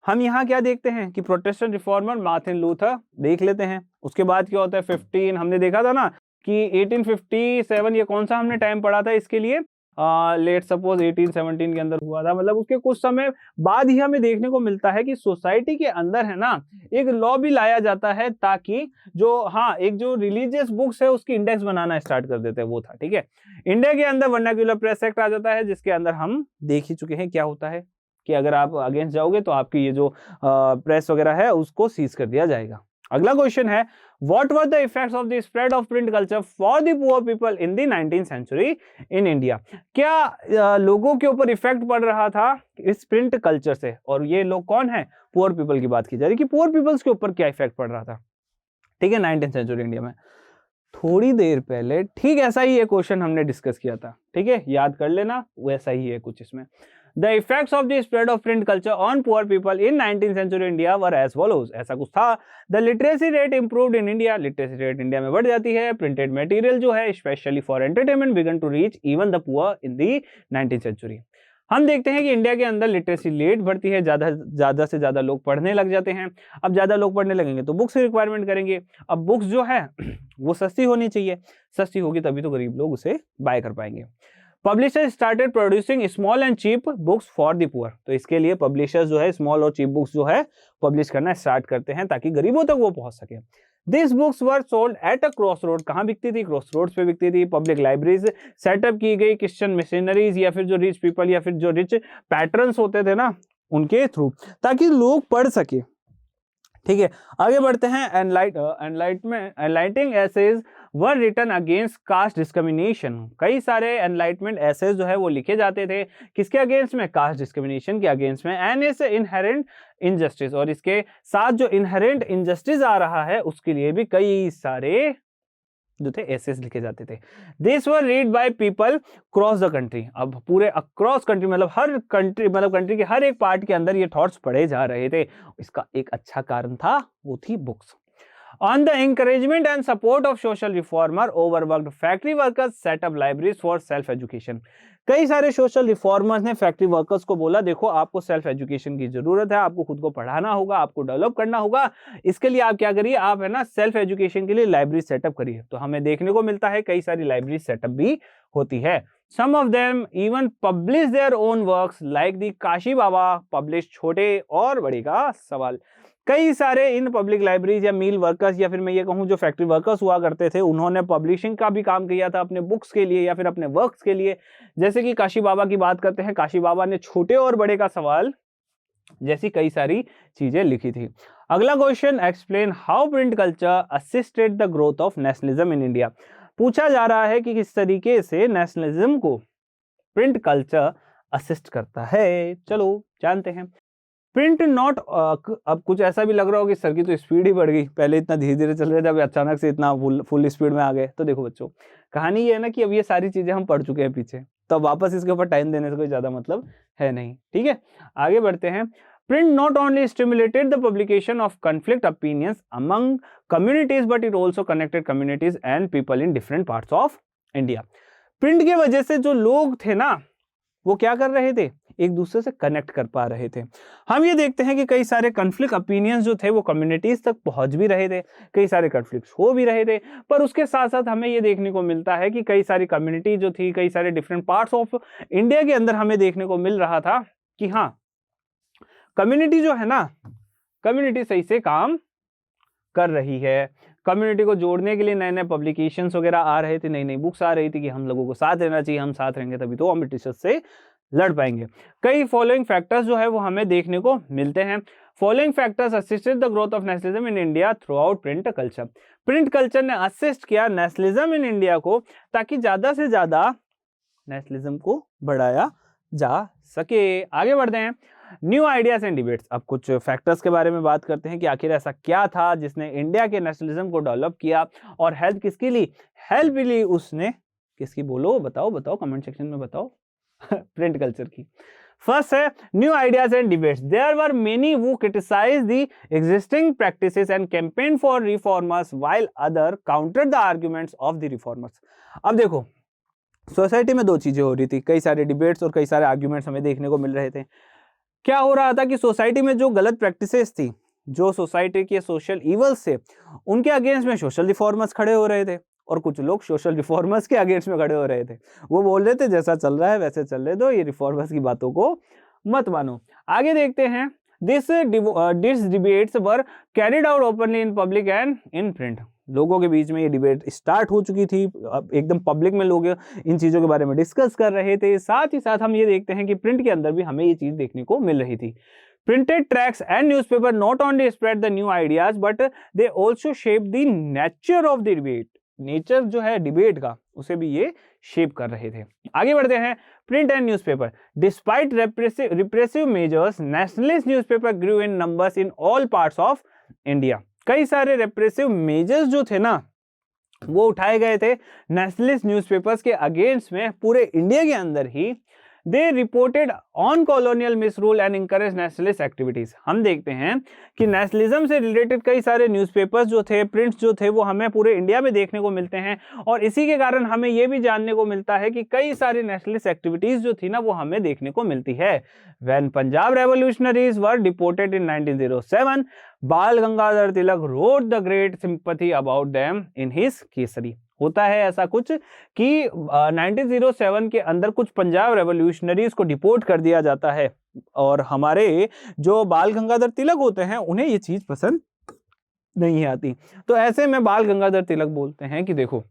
हम यहाँ क्या देखते हैं कि प्रोटेस्टेंट रिफॉर्मर मार्टिन लूथर देख लेते हैं। उसके बाद क्या होता है, 15 हमने देखा था ना कि 1857, ये कौन सा हमने टाइम पढ़ा था इसके लिए, लेट सपोज 1817 के अंदर हुआ था, मतलब उसके कुछ समय बाद ही हमें देखने को मिलता है कि सोसाइटी के अंदर है ना एक लॉ भी लाया जाता है, ताकि जो एक जो रिलीजियस बुक्स है उसकी इंडेक्स बनाना स्टार्ट कर देते हैं, वो था। ठीक है, इंडिया के अंदर वर्नाक्युलर प्रेस एक्ट आ जाता है, जिसके अंदर हम देख ही चुके हैं क्या होता है कि अगर आप अगेंस्ट जाओगे तो आपकी ये जो प्रेस वगैरह है उसको सीज कर दिया जाएगा। अगला क्वेश्चन है, what were the effects of the spread of print culture for the poor people in the 19th century in India? क्या लोगों के ऊपर इफेक्ट पड़ रहा था इस प्रिंट कल्चर से? और ये लोग कौन है? पुअर पीपल की बात की जा रही है कि पुअर पीपल्स के ऊपर क्या इफेक्ट पड़ रहा था। ठीक है, 19th सेंचुरी इंडिया में। थोड़ी देर पहले ठीक ऐसा ही एक क्वेश्चन हमने डिस्कस किया था। ठीक है, याद कर लेना, वैसा ही है कुछ इसमें। The effects of the spread of print culture on poor people in 19th century India were as follows. ऐसा कुछ था। The literacy rate improved in India. Literacy rate India में बढ़ जाती है। Printed material जो है especially for entertainment began to reach even the poor in the 19th century. हम देखते हैं कि इंडिया के अंदर लिटरेसी रेट बढ़ती है, ज्यादा से ज्यादा लोग पढ़ने लग जाते हैं। अब ज्यादा लोग पढ़ने लगेंगे तो बुक्स की रिक्वायरमेंट करेंगे। अब बुक्स जो है वो सस्ती होनी चाहिए, सस्ती होगी तभी तो गरीब लोग उसे बाय कर पाएंगे। Publishers started producing small and cheap books for the poor. तो इसके लिए पब्लिशर्स जो है स्मॉल और चीप बुक्स जो है पब्लिश करना स्टार्ट करते हैं ताकि गरीबों तक वो पहुंच सके। This books were sold at a cross road. कहाँ बिकती थी? क्रॉस रोड्स पे बिकती थी। पब्लिक लाइब्रेरीज सेटअप की गई क्रिश्चियन मिशनरीज या फिर जो रिच पीपल या फिर जो रिच पैट्रन्स होते थे ना उनके थ्रू, ताकि लोग पढ़ सके। ठीक है, आगे बढ़ते हैं। Enlightening essays were written against caste discrimination. कई सारे एनलाइटमेंट एसेज जो है वो लिखे जाते थे किसके अगेंस्ट में? कास्ट डिस्क्रिमिनेशन के अगेंस्ट में। एंड इस इनहेरेंट इनजस्टिस, और इसके साथ जो इनहेरेंट इनजस्टिस आ रहा है उसके लिए भी कई सारे जो थे एसेज लिखे जाते थे। This were read by people cross the country. अब पूरे अक्रॉस कंट्री मतलब हर कंट्री, मतलब कंट्री के हर एक पार्ट के अंदर ये थॉट्स पढ़े जा रहे थे। इसका एक अच्छा कारण था, वो थी books. On the encouragement and support of social reformer, overworked factory workers set up libraries for self education. कई सारे सोशल रिफॉर्मर्स ने फैक्ट्री वर्कर्स को बोला, देखो आपको सेल्फ एजुकेशन की जरूरत है, आपको खुद को पढ़ाना होगा, आपको डेवलप करना होगा। इसके लिए आप क्या करिए, आप है ना सेल्फ एजुकेशन के लिए लाइब्रेरी सेटअप करिए। तो हमें देखने को मिलता है कई सारी लाइब्रेरी सेटअप भी होती है। Some of them even publish their own works like the Kashi Baba published छोटे और बड़े का सवाल। कई सारे इन पब्लिक लाइब्रेरीज या मील वर्कर्स या फिर मैं ये कहूँ जो फैक्ट्री वर्कर्स हुआ करते थे, उन्होंने पब्लिशिंग का भी काम किया था अपने बुक्स के लिए या फिर अपने वर्क्स के लिए। जैसे कि काशी बाबा की बात करते हैं, काशी बाबा ने छोटे और बड़े का सवाल जैसी कई सारी चीजें लिखी थी। अगला question, explain how print culture assisted the growth of nationalism in India. पूछा जा रहा है कि किस तरीके से नेशनलिज्म को प्रिंट कल्चर असिस्ट करता है। चलो जानते हैं। प्रिंट नॉट, अब कुछ ऐसा भी लग रहा हो कि सर की तो स्पीड ही बढ़ गई, पहले इतना धीरे धीरे चल रहे थे, अब अचानक से इतना फुल स्पीड में आ गए। तो देखो बच्चों, कहानी ये है ना कि अब ये सारी चीजें हम पढ़ चुके हैं पीछे, तो वापस इसके ऊपर टाइम देने से कोई ज्यादा मतलब है नहीं। ठीक है, आगे बढ़ते हैं। Print not only stimulated the publication of conflict opinions among communities but it also connected communities and people in different parts of India. Print के वजह से जो लोग थे ना वो क्या कर रहे थे, एक दूसरे से कनेक्ट कर पा रहे थे। हम ये देखते हैं कि कई सारे कॉन्फ्लिक्ट ओपिनियंस जो थे वो कम्युनिटीज तक पहुंच भी रहे थे, कई सारे कॉन्फ्लिक्ट्स हो भी रहे थे, पर उसके साथ साथ हमें ये देखने को मिलता है कि कई सारी कम्युनिटी जो थी, कई सारे डिफरेंट पार्ट्स ऑफ इंडिया के अंदर हमें देखने को मिल रहा था कि हाँ कम्युनिटी जो है ना, कम्युनिटी सही से काम कर रही है। कम्युनिटी को जोड़ने के लिए नए नए पब्लिकेशंस वगैरह आ रहे थे, नई नई बुक्स आ रही थी कि हम लोगों को साथ रहना चाहिए, हम साथ रहेंगे तभी तो हम ब्रिटिशर्स से लड़ पाएंगे। कई फॉलोइंग फैक्टर्स जो है वो हमें देखने को मिलते हैं। Following factors assisted the growth of nationalism in India through out print culture. Print culture ने असिस्ट किया नेशनलिज्म इन इंडिया को, ताकि ज्यादा से ज्यादा नेशनलिज्म को बढ़ाया जा सके। आगे बढ़ते हैं। New ideas and debates. अब कुछ फैक्टर्स के बारे में बात करते हैं कि आखिर ऐसा क्या था जिसने इंडिया के नेशनलिज्म को डेवलप किया, और हेल्प किसकी ली? हेल्प ली उसने किसकी? बोलो, बताओ बताओ, कमेंट सेक्शन में बताओ। प्रिंट कल्चर की। फर्स्ट है new ideas and debates. There were many who criticize the existing practices and campaign for reformers while other countered the arguments of the reformers. अब देखो, सोसाइटी में दो चीजें हो रही थी, कई सारे डिबेट्स और कई सारे आर्ग्यूमेंट्स हमें देखने को मिल रहे थे। क्या हो रहा था कि सोसाइटी में जो गलत प्रैक्टिसेस थी, जो सोसाइटी के सोशल इवल्स थे, उनके अगेंस्ट में सोशल रिफॉर्मर्स खड़े हो रहे थे। और कुछ लोग सोशल रिफॉर्मर्स के अगेंस्ट में खड़े हो रहे थे। वो बोल रहे थे जैसा चल रहा है वैसे चलने दो, ये रिफॉर्मर्स की बातों को मत मानो। आगे देखते हैं, this debates were carried out openly in public and in print. लोगों के बीच में ये डिबेट स्टार्ट हो चुकी थी, अब एकदम पब्लिक में लोग इन चीज़ों के बारे में डिस्कस कर रहे थे। साथ ही साथ हम ये देखते हैं कि प्रिंट के अंदर भी हमें ये चीज़ देखने को मिल रही थी। Printed tracts and newspaper not only spread the new ideas but they also shape the nature of the debate. Nature जो है डिबेट का उसे भी ये शेप कर रहे थे। आगे बढ़ते हैं, print and newspaper. Despite repressive measures, nationalist newspaper grew in numbers in all parts of India. कई सारे रिप्रेसिव मेजर्स जो थे ना वो उठाए गए थे नेशनलिस्ट न्यूज़पेपर्स के अगेंस्ट में पूरे इंडिया के अंदर ही। They reported on colonial misrule and encouraged nationalist activities. हम देखते हैं कि नेशनलिज्म से रिलेटेड कई सारे न्यूज़पेपर्स जो थे, प्रिंट्स जो थे, वो हमें पूरे इंडिया में देखने को मिलते हैं और इसी के कारण हमें ये भी जानने को मिलता है कि कई सारी नेशनलिस्ट एक्टिविटीज़ जो थी ना वो हमें देखने को मिलती है। When Punjab revolutionaries were deported in 1907, बाल Gangadhar Tilak wrote the great sympathy about them in his Kesari. होता है ऐसा कुछ कि 1907 के अंदर कुछ पंजाब रेवोल्यूशनरीज को डिपोर्ट कर दिया जाता है और हमारे जो बाल गंगाधर तिलक होते हैं उन्हें ये चीज पसंद नहीं आती। तो ऐसे में बाल गंगाधर तिलक बोलते हैं कि देखो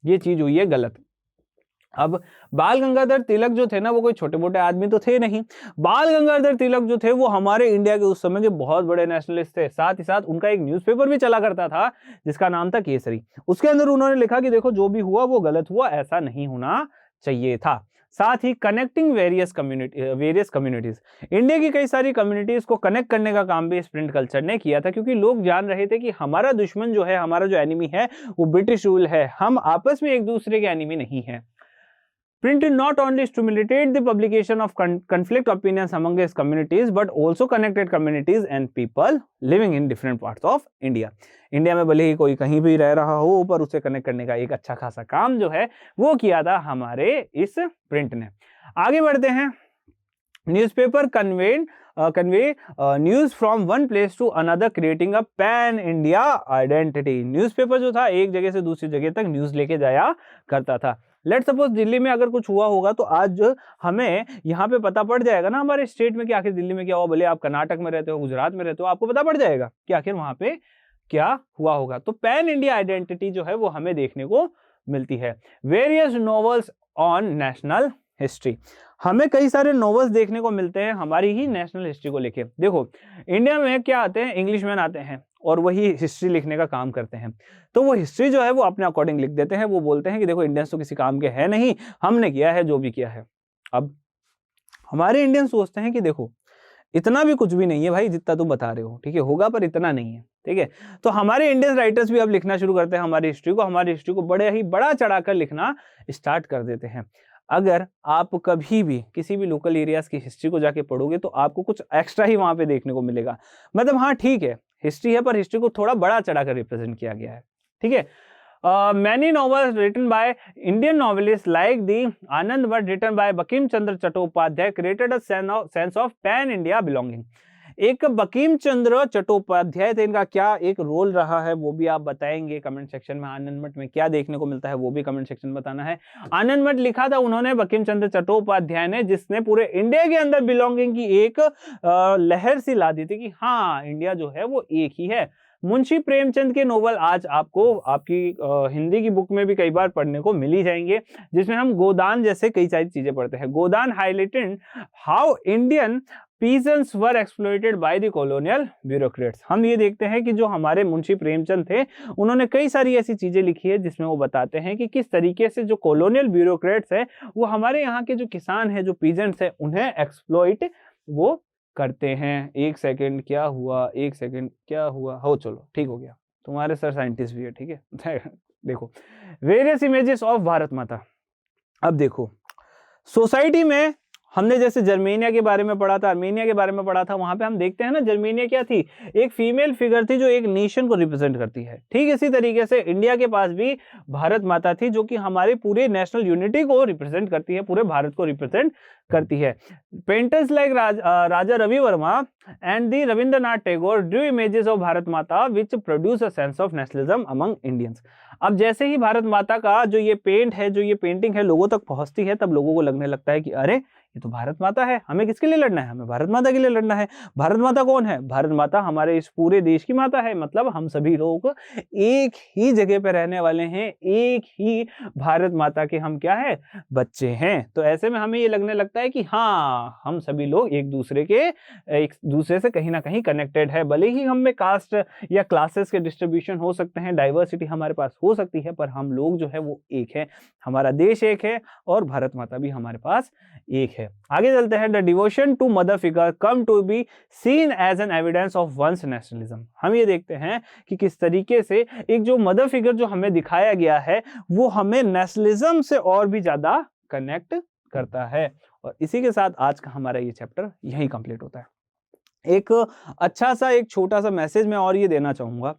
ये चीज हुई है गलत। अब बाल गंगाधर तिलक जो थे ना वो कोई छोटे मोटे आदमी तो थे नहीं। बाल गंगाधर तिलक जो थे वो हमारे इंडिया के उस समय के बहुत बड़े नेशनलिस्ट थे। साथ ही साथ उनका एक न्यूज़पेपर भी चला करता था जिसका नाम था केसरी। उसके अंदर उन्होंने लिखा कि देखो जो भी हुआ वो गलत हुआ, ऐसा नहीं होना चाहिए था। साथ ही कनेक्टिंग वेरियस कम्युनिटीज, इंडिया की कई सारी कम्युनिटीज को कनेक्ट करने का काम भी इस प्रिंट कल्चर ने किया था, क्योंकि लोग जान रहे थे कि हमारा दुश्मन जो है, हमारा जो एनिमी है वो ब्रिटिश रूल है, हम आपस में एक दूसरे के एनिमी नहीं है। Print not only stimulated the publication of conflict opinions among its communities, but also connected communities and people living in different parts of India. India में भले ही कोई कहीं भी रह रहा हो पर उसे कनेक्ट करने का एक अच्छा खासा काम जो है वो किया था हमारे इस प्रिंट ने। आगे बढ़ते हैं, newspaper convey news from one place to another, creating a pan India identity. Newspaper जो था एक जगह से दूसरी जगह तक न्यूज़ लेके जाया करता था। लेट सपोज दिल्ली में अगर कुछ हुआ होगा तो आज हमें यहाँ पे पता पड़ जाएगा ना हमारे स्टेट में कि आखिर दिल्ली में क्या हुआ। भले आप कर्नाटक में रहते हो, गुजरात में रहते हो, आपको पता पड़ जाएगा कि आखिर वहाँ पे क्या हुआ होगा। तो पैन इंडिया आइडेंटिटी जो है वो हमें देखने को मिलती है। Various novels on national history, हमें कई सारे नॉवेल्स देखने को मिलते हैं हमारी ही नेशनल हिस्ट्री को लेके। देखो इंडिया में क्या आते हैं, इंग्लिशमैन आते हैं और वही हिस्ट्री लिखने का काम करते हैं। तो वो हिस्ट्री जो है वो अपने अकॉर्डिंग लिख देते हैं। वो बोलते हैं कि देखो इंडियंस तो किसी काम के है नहीं, हमने किया है जो भी किया है। अब हमारे इंडियन सोचते हैं कि देखो इतना भी कुछ भी नहीं है भाई जितना तुम बता रहे हो, ठीक है, होगा पर इतना नहीं है, ठीक है। तो हमारे इंडियन राइटर्स भी अब लिखना शुरू करते हैं हमारी हिस्ट्री को बड़े ही बड़ा चढ़ाकर लिखना स्टार्ट कर देते हैं। अगर आप कभी भी किसी भी लोकल एरियाज की हिस्ट्री को जाके पढ़ोगे तो आपको कुछ एक्स्ट्रा ही वहां पे देखने को मिलेगा। मतलब हाँ ठीक है हिस्ट्री है पर हिस्ट्री को थोड़ा बड़ा चढ़ाकर रिप्रेजेंट किया गया है, ठीक है। Many novels written by Indian novelists like the Anand Vath written by Bankim Chandra Chattopadhyay created a sense of pan-India belonging. एक बंकिम चंद्र चट्टोपाध्याय थे, इनका क्या एक रोल रहा है वो भी आप बताएंगे कमेंट सेक्शन में। आनंद मठ में क्या देखने को मिलता है वो भी कमेंट सेक्शन में बताना है। आनंद मठ लिखा था उन्होंने बंकिम चंद्र चट्टोपाध्याय ने, जिसने पूरे इंडिया के अंदर बिलोंगिंग की एक लहर सी ला दी थी कि हाँ इंडिया जो है वो एक ही है। मुंशी प्रेमचंद के नोवेल आज आपको आपकी हिंदी की बुक में भी कई बार पढ़ने को मिल ही जाएंगे, जिसमें हम गोदान जैसे कई सारी चीजें पढ़ते हैं। Godan highlighted how Indian peasants were exploited by the colonial bureaucrats. हम ये देखते हैं कि जो हमारे मुंशी प्रेमचंद थे उन्होंने कई सारी ऐसी चीजें लिखी है जिसमें वो बताते हैं कि किस तरीके से जो कॉलोनियल ब्यूरोक्रेट्स है वो हमारे यहाँ के जो किसान है, जो पीजेंट्स है, उन्हें एक्सप्लॉइट वो करते हैं। एक सेकंड क्या हुआ, एक सेकंड क्या हुआ, हो चलो ठीक हो गया, तुम्हारे सर साइंटिस्ट भी है, ठीक है। देखो वेरियस इमेजेस ऑफ भारत माता। अब देखो सोसाइटी में हमने जैसे जर्मेनिया के बारे में पढ़ा था, आर्मेनिया के बारे में पढ़ा था, वहां पे हम देखते हैं ना जर्मेनिया क्या थी, एक फीमेल फिगर थी जो एक नेशन को रिप्रेजेंट करती है। ठीक इसी तरीके से इंडिया के पास भी भारत माता थी जो कि हमारे पूरे नेशनल यूनिटी को रिप्रेजेंट करती है, पूरे भारत को रिप्रेजेंट करती है। Painters like Raja Ravi Varma and the Rabindranath Tagore drew images of Bharat Mata which produce a sense of nationalism among Indians. अब जैसे ही भारत माता का जो ये पेंट है, जो ये पेंटिंग है लोगों तक पहुंचती है, तब लोगों को लगने लगता है कि अरे ये तो भारत माता है, हमें किसके लिए लड़ना है, हमें भारत माता के लिए लड़ना है। भारत माता कौन है? भारत माता हमारे इस पूरे देश की माता है, मतलब हम सभी लोग एक ही जगह पे रहने वाले हैं, एक ही भारत माता के हम क्या है, बच्चे हैं। तो ऐसे में हमें ये लगने लगता है कि हाँ, हम सभी लोग एक दूसरे से कहीं ना कहीं कनेक्टेड है। भले ही हम में कास्ट या क्लासेस के डिस्ट्रीब्यूशन हो सकते हैं, डाइवर्सिटी हमारे पास हो सकती है, पर हम लोग जो है वो एक है, हमारा देश एक है और भारत माता भी हमारे पास एक है। आगे चलते हैं। The devotion to mother figure come to be seen as an evidence of one's nationalism. हम ये देखते हैं कि किस तरीके से एक जो मदर फिगर जो हमें दिखाया गया है वो हमें नेशनलिज्म से और भी ज्यादा कनेक्ट करता है। और इसी के साथ आज का हमारा ये चैप्टर यही कंप्लीट होता है। एक अच्छा सा एक छोटा सा मैसेज मैं और ये देना चाहूंगा।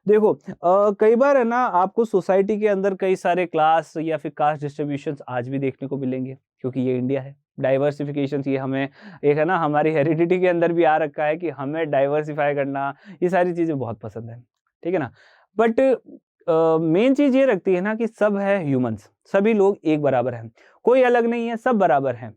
देखो कई बार है ना आपको सोसाइटी के अंदर कई सारे क्लास या फिर कास्ट डिस्ट्रीब्यूशन आज भी देखने को मिलेंगे, क्योंकि ये इंडिया है। डाइवर्सिफिकेशन ये हमें एक है ना हमारी हेरिडिटी के अंदर भी आ रखा है कि हमें डाइवर्सिफाई करना, ये सारी चीजें बहुत पसंद है, ठीक है ना। बट मेन चीज ये रखती है ना कि सब है ह्यूमंस, सभी लोग एक बराबर हैं, कोई अलग नहीं है, सब बराबर हैं।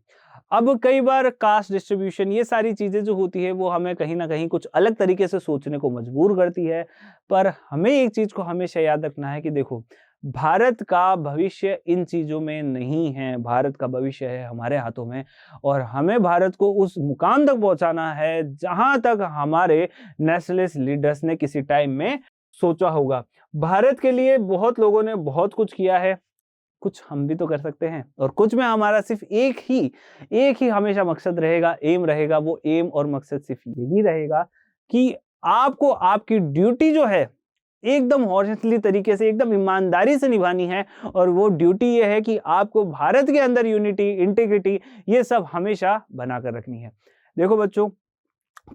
अब कई बार कास्ट डिस्ट्रीब्यूशन ये सारी चीजें जो होती है वो हमें कहीं ना कहीं कुछ अलग तरीके से सोचने को मजबूर करती है। पर हमें एक चीज को हमेशा याद रखना है कि देखो, भारत का भविष्य इन चीजों में नहीं है, भारत का भविष्य है हमारे हाथों में। और हमें भारत को उस मुकाम तक पहुंचाना है जहां तक हमारे नेशनलिस्ट लीडर्स ने किसी टाइम में सोचा होगा। भारत के लिए बहुत लोगों ने बहुत कुछ किया है, कुछ हम भी तो कर सकते हैं। और कुछ में हमारा सिर्फ एक ही हमेशा मकसद रहेगा, एम रहेगा। वो एम और मकसद सिर्फ यही रहेगा कि आपको आपकी ड्यूटी जो है एकदम हॉनेस्टली तरीके से, एकदम ईमानदारी से निभानी है। और वो ड्यूटी ये है कि आपको भारत के अंदर यूनिटी, इंटीग्रिटी, ये सब हमेशा बनाकर रखनी है। देखो बच्चों,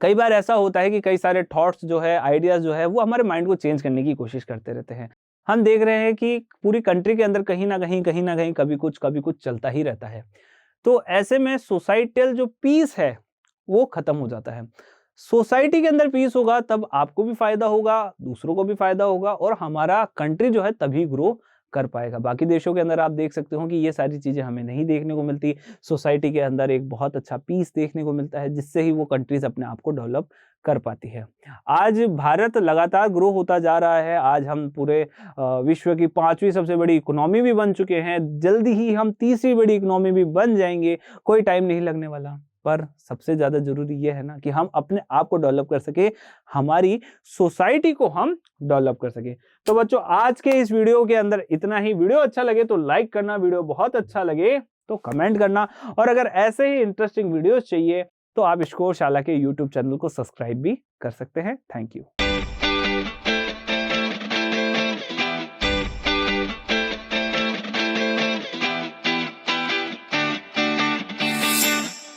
कई बार ऐसा होता है कि कई सारे थॉट्स जो है, आइडियाज जो है, वो हमारे माइंड को चेंज करने की कोशिश करते रहते हैं। हम देख रहे हैं कि पूरी कंट्री के अंदर कहीं ना कहीं कभी कुछ चलता ही रहता है। तो ऐसे में सोसाइटल जो पीस है वो खत्म हो जाता है। सोसाइटी के अंदर पीस होगा तब आपको भी फायदा होगा, दूसरों को भी फायदा होगा, और हमारा कंट्री जो है तभी ग्रो कर पाएगा। बाकी देशों के अंदर आप देख सकते हो कि ये सारी चीजें हमें नहीं देखने को मिलती। सोसाइटी के अंदर एक बहुत अच्छा पीस देखने को मिलता है, जिससे ही वो कंट्रीज अपने आप को डेवलप कर पाती है। आज भारत लगातार ग्रो होता जा रहा है। आज हम पूरे विश्व की 5वीं सबसे बड़ी इकोनॉमी भी बन चुके हैं। जल्दी ही हम 3री बड़ी इकोनॉमी भी बन जाएंगे, कोई टाइम नहीं लगने वाला। पर सबसे ज्यादा जरूरी यह है ना कि हम अपने आप को डेवलप कर सके, हमारी सोसाइटी को हम डेवलप कर सके। तो बच्चों, आज के इस वीडियो के अंदर इतना ही। वीडियो अच्छा लगे तो लाइक करना, वीडियो बहुत अच्छा लगे तो कमेंट करना, और अगर ऐसे ही इंटरेस्टिंग वीडियोस चाहिए तो आप स्कोर शाला के यूट्यूब चैनल को सब्सक्राइब भी कर सकते हैं। Thank you.